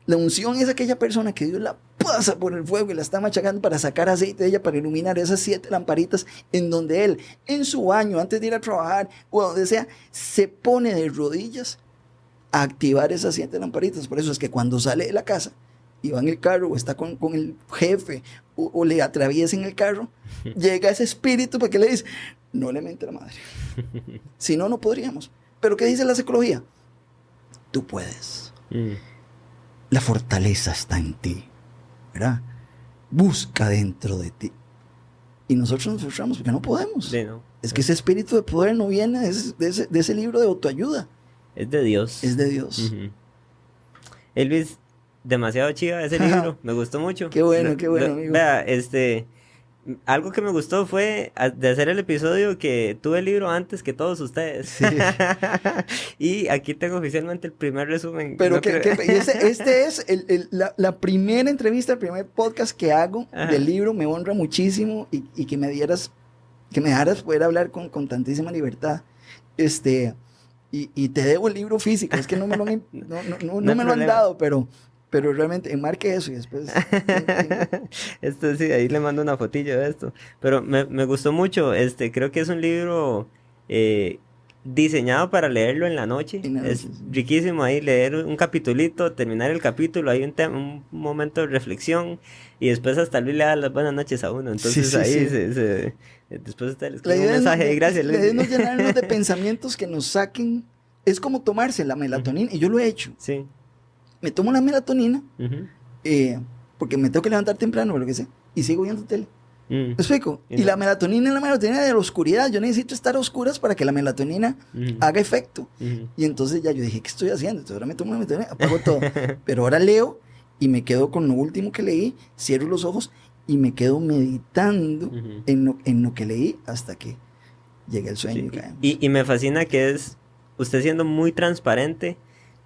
Speaker 1: La unción es aquella persona que Dios la pasa por el fuego y la está machacando para sacar aceite de ella, para iluminar esas 7 lamparitas en donde Él, en su baño, antes de ir a trabajar o donde sea, se pone de rodillas a activar esas 7 lamparitas. Por eso es que cuando sale de la casa y va en el carro o está con el jefe o le atraviesa en el carro, llega ese espíritu porque le dice, no le mente la madre. Si no, no podríamos. Pero ¿qué dice la psicología? Tú puedes. La fortaleza está en ti, ¿verdad? Busca dentro de ti. Y nosotros nos frustramos porque no podemos. Sí, no. Es que ese espíritu de poder no viene de ese libro de autoayuda.
Speaker 2: Es de Dios.
Speaker 1: Es de Dios.
Speaker 2: Elvis, demasiado chiva ese libro. Me gustó mucho.
Speaker 1: Qué bueno, amigo.
Speaker 2: Vea, algo que me gustó fue de hacer el episodio que tuve el libro antes que todos ustedes. Sí. Y aquí tengo oficialmente el primer resumen.
Speaker 1: Pero no este es la primera entrevista, el primer podcast que hago del libro. Me honra muchísimo y que me dejaras poder hablar con tantísima libertad. Y te debo el libro físico. Es que no me lo han dado, pero realmente enmarque eso y después...
Speaker 2: Esto sí, ahí le mando una fotillo de esto. Pero me gustó mucho. Creo que es un libro diseñado para leerlo en la noche. Es riquísimo ahí leer un capitulito, terminar el capítulo, hay un momento de reflexión y después hasta Luis le da las buenas noches a uno. Entonces después usted le escribe un mensaje de gracias.
Speaker 1: La idea es llenarnos de pensamientos que nos saquen. Es como tomarse la melatonina, y yo lo he hecho. Sí. Me tomo la melatonina, porque me tengo que levantar temprano o lo que sea, y sigo viendo tele. ¿Me explico? Y la melatonina es la melatonina de la oscuridad. Yo necesito estar a oscuras para que la melatonina haga efecto. Y entonces ya yo dije, ¿qué estoy haciendo? Entonces ahora me tomo la melatonina, apago todo. Pero ahora leo y me quedo con lo último que leí, cierro los ojos y me quedo meditando en lo que leí hasta que llegue el sueño.
Speaker 2: Sí. Y me fascina que es usted siendo muy transparente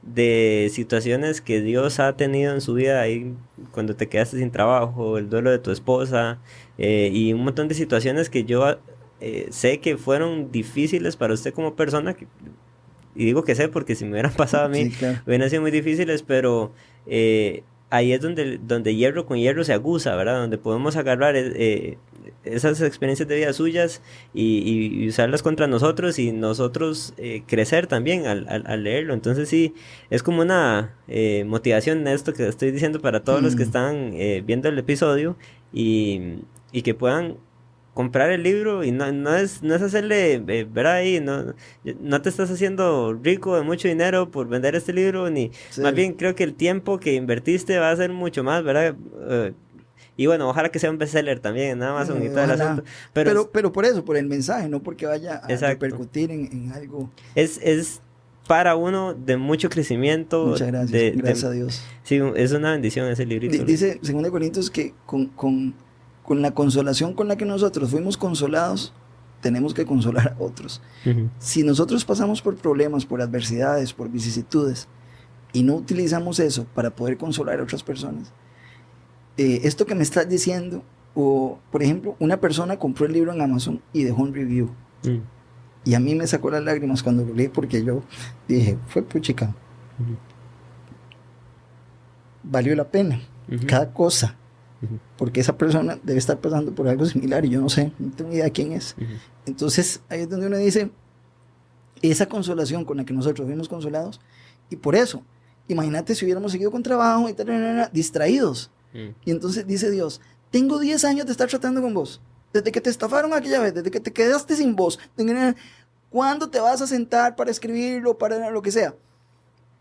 Speaker 2: de situaciones que Dios ha tenido en su vida, ahí cuando te quedaste sin trabajo, el duelo de tu esposa, y un montón de situaciones que yo sé que fueron difíciles para usted como persona, y digo que sé porque si me hubieran pasado a mí, claro, hubieran sido muy difíciles, pero ahí es donde hierro con hierro se aguza, ¿verdad? Donde podemos agarrar esas experiencias de vida suyas y usarlas contra nosotros y nosotros crecer también al leerlo. Entonces sí, es como una motivación de esto que estoy diciendo para todos los que están viendo el episodio y que puedan comprar el libro y no es hacerle ver ahí, no te estás haciendo rico de mucho dinero por vender este libro, ni más bien creo que el tiempo que invertiste va a ser mucho más, ¿verdad? Y bueno, ojalá que sea un bestseller también, nada más un hito del asunto.
Speaker 1: Pero por eso, por el mensaje, no porque vaya a repercutir en algo.
Speaker 2: Es para uno de mucho crecimiento.
Speaker 1: Muchas gracias, gracias a Dios.
Speaker 2: Sí, es una bendición ese librito.
Speaker 1: Dice 2 Corintios que con la consolación con la que nosotros fuimos consolados, tenemos que consolar a otros. Si nosotros pasamos por problemas, por adversidades, por vicisitudes, y no utilizamos eso para poder consolar a otras personas, esto que me estás diciendo, o por ejemplo, una persona compró el libro en Amazon y dejó un review, y a mí me sacó las lágrimas cuando lo leí, porque yo dije, fue puchica, valió la pena cada cosa, porque esa persona debe estar pasando por algo similar y yo no sé, no tengo idea de quién es. Entonces ahí es donde uno dice, esa consolación con la que nosotros fuimos consolados, y por eso, imagínate si hubiéramos seguido con trabajo y distraídos. Y entonces dice Dios, tengo 10 años de estar tratando con vos, desde que te estafaron aquella vez, desde que te quedaste sin voz, ¿cuándo te vas a sentar para escribirlo, para lo que sea?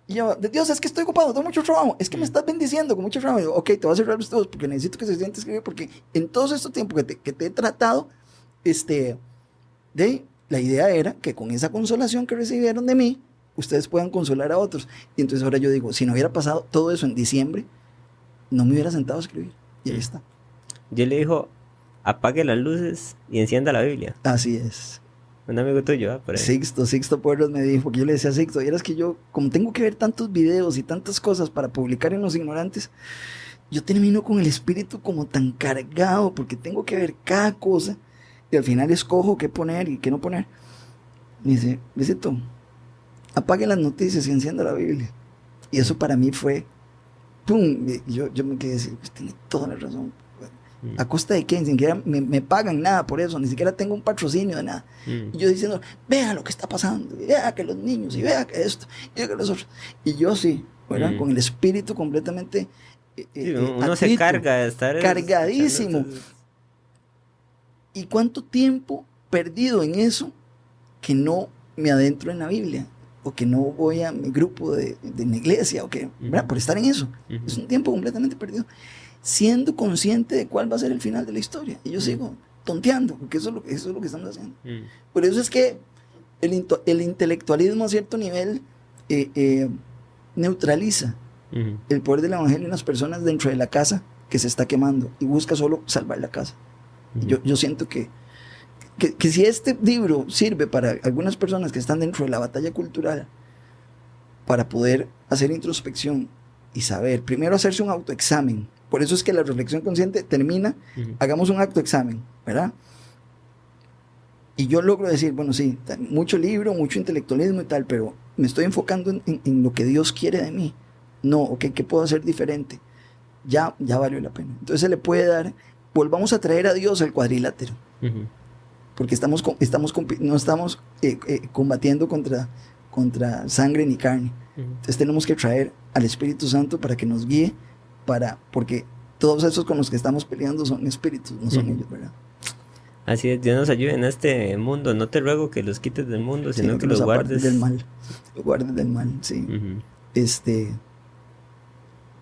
Speaker 1: Y yo, Dios, es que estoy ocupado, tengo mucho trabajo, es que me estás bendiciendo con mucho trabajo. Y yo, ok, te voy a cerrar los dedos porque necesito que se siente escribir, porque en todos estos tiempos que te he tratado, la idea era que con esa consolación que recibieron de mí, ustedes puedan consolar a otros. Y entonces ahora yo digo, si no hubiera pasado todo eso en diciembre, no me hubiera sentado a escribir. Y ahí está.
Speaker 2: Yo le dijo, apague las luces y encienda la Biblia.
Speaker 1: Así es.
Speaker 2: Un amigo tuyo, por ahí.
Speaker 1: Sixto Pueblos me dijo, porque yo le decía a Sixto, y era que yo, como tengo que ver tantos videos y tantas cosas para publicar en Los Ignorantes, yo termino con el espíritu como tan cargado, porque tengo que ver cada cosa, y al final escojo qué poner y qué no poner. Me dice, Luisito, apague las noticias y encienda la Biblia. Y eso para mí fue, ¡pum! Yo me quedé así, pues tiene toda la razón. ¿A costa de qué? Ni siquiera me pagan nada por eso, ni siquiera tengo un patrocinio de nada. Y yo diciendo, vea lo que está pasando, y vea que los niños, y vea que esto, y vea que los otros. Y yo sí, ¿verdad? Con el espíritu completamente
Speaker 2: uno se carga de estar
Speaker 1: cargadísimo. ¿Y cuánto tiempo perdido en eso que no me adentro en la Biblia? O que no voy a mi grupo de la iglesia, o que, ¿verdad? Por estar en eso. Es un tiempo completamente perdido, siendo consciente de cuál va a ser el final de la historia. Y yo sigo tonteando, porque eso es lo que estamos haciendo. Por eso es que el intelectualismo a cierto nivel neutraliza el poder del evangelio en las personas dentro de la casa que se está quemando y busca solo salvar la casa. Yo siento que si este libro sirve para algunas personas que están dentro de la batalla cultural, para poder hacer introspección y saber, primero hacerse un autoexamen. Por eso es que la reflexión consciente termina, hagamos un autoexamen, ¿verdad? Y yo logro decir, bueno, sí, mucho libro, mucho intelectualismo y tal, pero me estoy enfocando en lo que Dios quiere de mí. No, ok, ¿qué puedo hacer diferente? Ya valió la pena. Entonces se le puede dar, volvamos a traer a Dios al cuadrilátero. Porque no estamos combatiendo contra sangre ni carne. Entonces tenemos que traer al Espíritu Santo para que nos guíe, porque todos esos con los que estamos peleando son espíritus, no son ellos, ¿verdad?
Speaker 2: Así es, Dios nos ayude en este mundo. No te ruego que los quites del mundo, sino que los guardes
Speaker 1: del mal. Los guardes del mal, sí.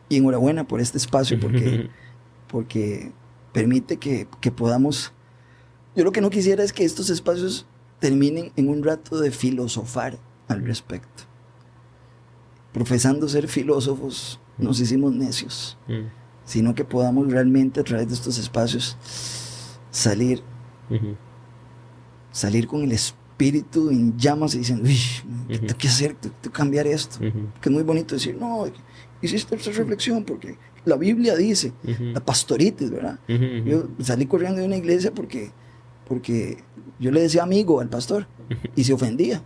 Speaker 1: Y enhorabuena por este espacio, porque permite que podamos. Yo lo que no quisiera es que estos espacios terminen en un rato de filosofar al respecto. Profesando ser filósofos, nos hicimos necios, sino que podamos realmente a través de estos espacios salir con el espíritu en llamas y diciendo, ¿qué tengo que hacer? Tengo que cambiar esto. Que es muy bonito decir, no, hiciste esta reflexión porque la Biblia dice, la pastoritis, ¿verdad? Yo salí corriendo de una iglesia porque yo le decía amigo al pastor y se ofendía.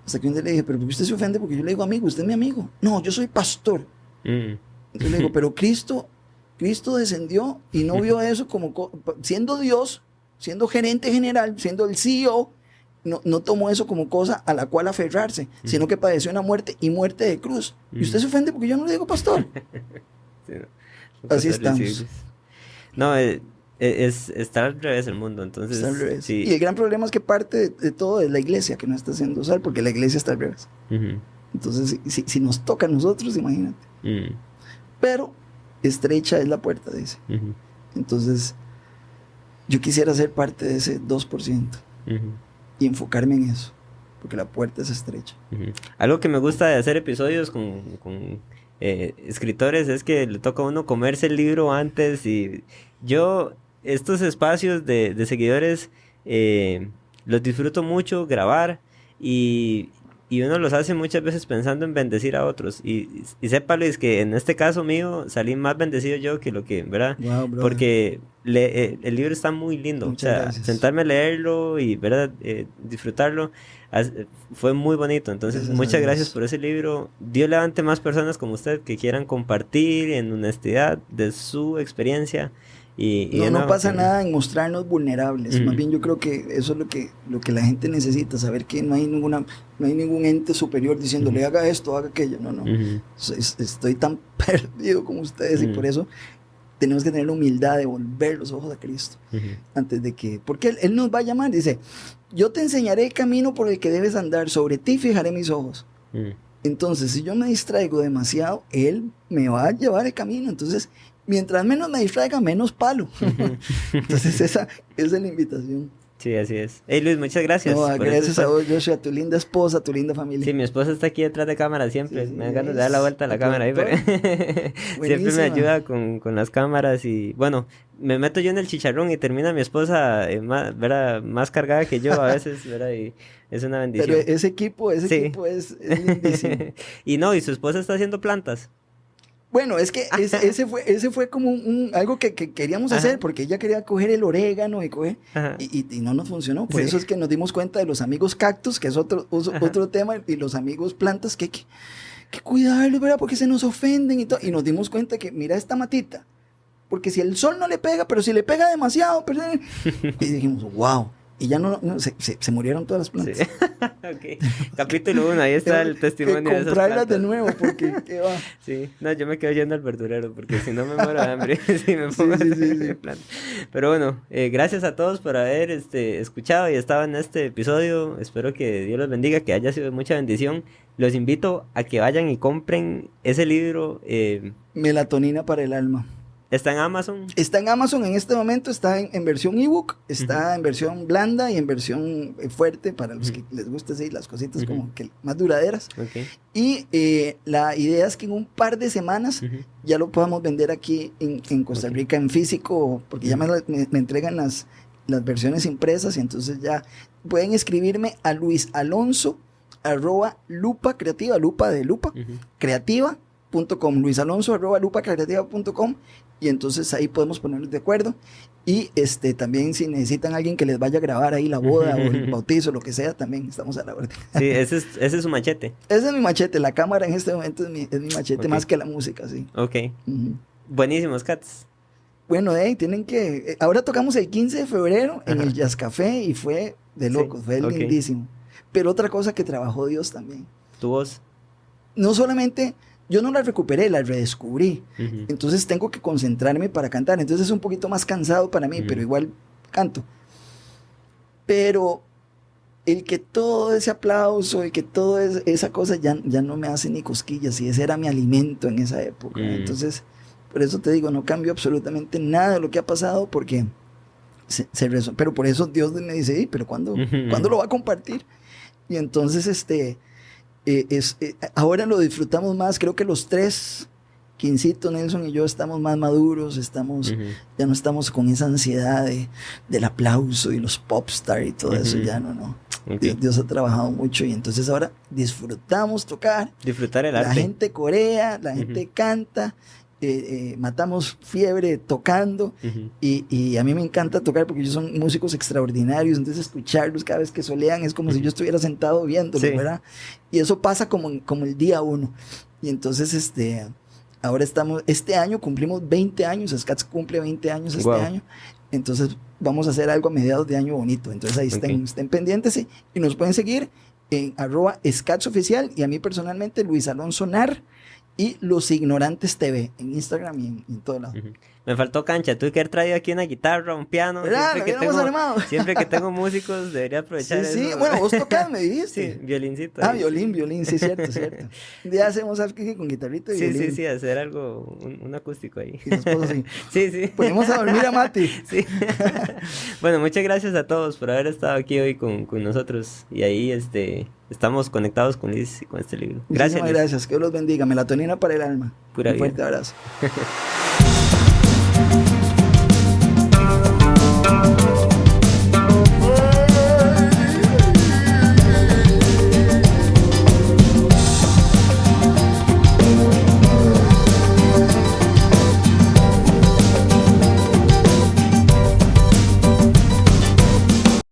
Speaker 1: Hasta que un día le dije, pero ¿por qué usted se ofende? Porque yo le digo amigo, usted es mi amigo. No, yo soy pastor. Entonces le digo, pero Cristo descendió y no vio eso como siendo Dios, siendo gerente general, siendo el CEO, no tomó eso como cosa a la cual aferrarse, sino que padeció una muerte y muerte de cruz. Y usted se ofende porque yo no le digo pastor.
Speaker 2: Sí,
Speaker 1: así estamos.
Speaker 2: No, está al revés el mundo, entonces.
Speaker 1: Está al revés.
Speaker 2: Sí.
Speaker 1: Y el gran problema es que parte de todo es la iglesia que no está haciendo usar, porque la iglesia está al revés. Entonces, si nos toca a nosotros, imagínate. Pero estrecha es la puerta, dice. Entonces, yo quisiera ser parte de ese 2% y enfocarme en eso, porque la puerta es estrecha.
Speaker 2: Algo que me gusta de hacer episodios con escritores es que le toca a uno comerse el libro antes, y yo estos espacios de seguidores Los disfruto mucho grabar y uno los hace muchas veces pensando en bendecir a otros. Y sepa, Luis, que en este caso mío salí más bendecido yo que lo que, ¿verdad?
Speaker 1: Wow,
Speaker 2: porque el libro está muy lindo.
Speaker 1: Muchas gracias.
Speaker 2: Sentarme a leerlo y, ¿verdad? Disfrutarlo fue muy bonito. Entonces, muchas gracias por ese libro. Dios levante más personas como usted que quieran compartir en honestidad de su experiencia.
Speaker 1: No pasa nada en mostrarnos vulnerables. Más bien yo creo que eso es lo que la gente necesita, saber que no hay ningún ente superior diciéndole haga esto, haga aquello. No. Estoy tan perdido como ustedes y por eso tenemos que tener la humildad de volver los ojos a Cristo antes de que, porque él nos va a llamar, dice, yo te enseñaré el camino por el que debes andar, sobre ti fijaré mis ojos. Entonces, si yo me distraigo demasiado, Él me va a llevar el camino. Entonces, mientras menos me distraiga, menos palo. Entonces, esa es la invitación.
Speaker 2: Sí, así es. Hey, Luis, muchas gracias.
Speaker 1: No, gracias a vos, Joshua, a tu linda esposa, a tu linda familia.
Speaker 2: Sí, mi esposa está aquí detrás de cámara siempre. Me dan ganas de dar la vuelta a la cámara ahí. Siempre me ayuda con las cámaras y, bueno, me meto yo en el chicharrón y termina mi esposa más cargada que yo a veces, ¿verdad? Y es una bendición.
Speaker 1: Pero ese equipo es lindísimo.
Speaker 2: Y su esposa está haciendo plantas.
Speaker 1: Bueno, es que ese fue como algo que queríamos hacer, porque ella quería coger el orégano y no nos funcionó. Por eso es que nos dimos cuenta de los amigos cactus, que es otro tema, y los amigos plantas, que cuidarlos, ¿verdad? Porque se nos ofenden y todo. Y nos dimos cuenta que, mira esta matita, porque si el sol no le pega, pero si le pega demasiado, y dijimos, wow. Y ya se murieron todas las plantas. Sí.
Speaker 2: Okay. Capítulo 1, ahí está el testimonio de esas
Speaker 1: comprarlas de nuevo, porque ¿qué va?
Speaker 2: Sí, no, yo me quedo yendo al verdurero, porque si no me muero de hambre, si me pongo a hacer plantas. Pero bueno, gracias a todos por haber escuchado y estado en este episodio. Espero que Dios los bendiga, que haya sido de mucha bendición. Los invito a que vayan y compren ese libro.
Speaker 1: Melatonina para el alma.
Speaker 2: ¿Está en Amazon?
Speaker 1: Está en Amazon en este momento, está en versión ebook, está en versión blanda y en versión fuerte para los que les gusta así las cositas como que más duraderas. Okay. Y la idea es que en un par de semanas ya lo podamos vender aquí en Costa Rica en físico, porque ya me entregan las versiones impresas y entonces ya pueden escribirme a luisalonso@lupa creativa, lupa de lupa, creativa.com, luisalonso@lupacreativa.com, y entonces ahí podemos ponernos de acuerdo. Y también si necesitan a alguien que les vaya a grabar ahí la boda o el bautizo, lo que sea, también estamos a la orden.
Speaker 2: Sí, ese es su machete.
Speaker 1: Ese es mi machete, la cámara en este momento es mi machete, más que la música, sí.
Speaker 2: Ok. Buenísimos, Cats.
Speaker 1: Bueno, tienen que... Ahora tocamos el 15 de febrero en el Jazz Café y fue de locos, fue lindísimo. Pero otra cosa que trabajó Dios también.
Speaker 2: ¿Tu voz?
Speaker 1: No solamente... Yo no la recuperé, la redescubrí. Entonces tengo que concentrarme para cantar. Entonces es un poquito más cansado para mí, pero igual canto. Pero el que todo ese aplauso, el que toda esa cosa ya no me hace ni cosquillas. Y ese era mi alimento en esa época. Entonces, por eso te digo, no cambió absolutamente nada de lo que ha pasado, porque pero por eso Dios me dice, pero ¿cuándo lo va a compartir? Y entonces ahora lo disfrutamos más. Creo que los tres, Quincito, Nelson y yo, estamos más maduros, ya no estamos con esa ansiedad del aplauso y los popstar y todo eso, ya no. Okay. Dios ha trabajado mucho y entonces ahora disfrutamos
Speaker 2: disfrutar el arte.
Speaker 1: La gente corea, la gente canta, matamos fiebre tocando, y a mí me encanta tocar porque ellos son músicos extraordinarios, entonces escucharlos cada vez que solean es como si yo estuviera sentado viéndolos, ¿verdad? Y eso pasa como el día 1. Y entonces ahora este año cumplimos 20 años, Scats cumple 20 años este año, entonces vamos a hacer algo a mediados de año bonito, entonces ahí estén pendientes y nos pueden seguir en @ScatsOficial y a mí personalmente Luis Alonso Nar y Los Ignorantes TV en Instagram y en todo lado.
Speaker 2: Me faltó cancha, tuve que haber traído aquí una guitarra, un piano. Siempre que tengo músicos debería aprovechar eso.
Speaker 1: Sí, bueno, vos tocás, me dijiste.
Speaker 2: Sí, violincito.
Speaker 1: Violín, sí, cierto. Un día hacemos algo con guitarrita y violín.
Speaker 2: Sí, hacer algo, un acústico ahí.
Speaker 1: Y después así.
Speaker 2: Sí.
Speaker 1: Ponemos a dormir a Mati.
Speaker 2: Sí. Bueno, muchas gracias a todos por haber estado aquí hoy con nosotros. Y ahí estamos conectados con Liz y con este libro.
Speaker 1: Gracias. Muchísimas gracias, que Dios los bendiga. Melatonina para el alma.
Speaker 2: Pura
Speaker 1: un fuerte
Speaker 2: vida.
Speaker 1: abrazo.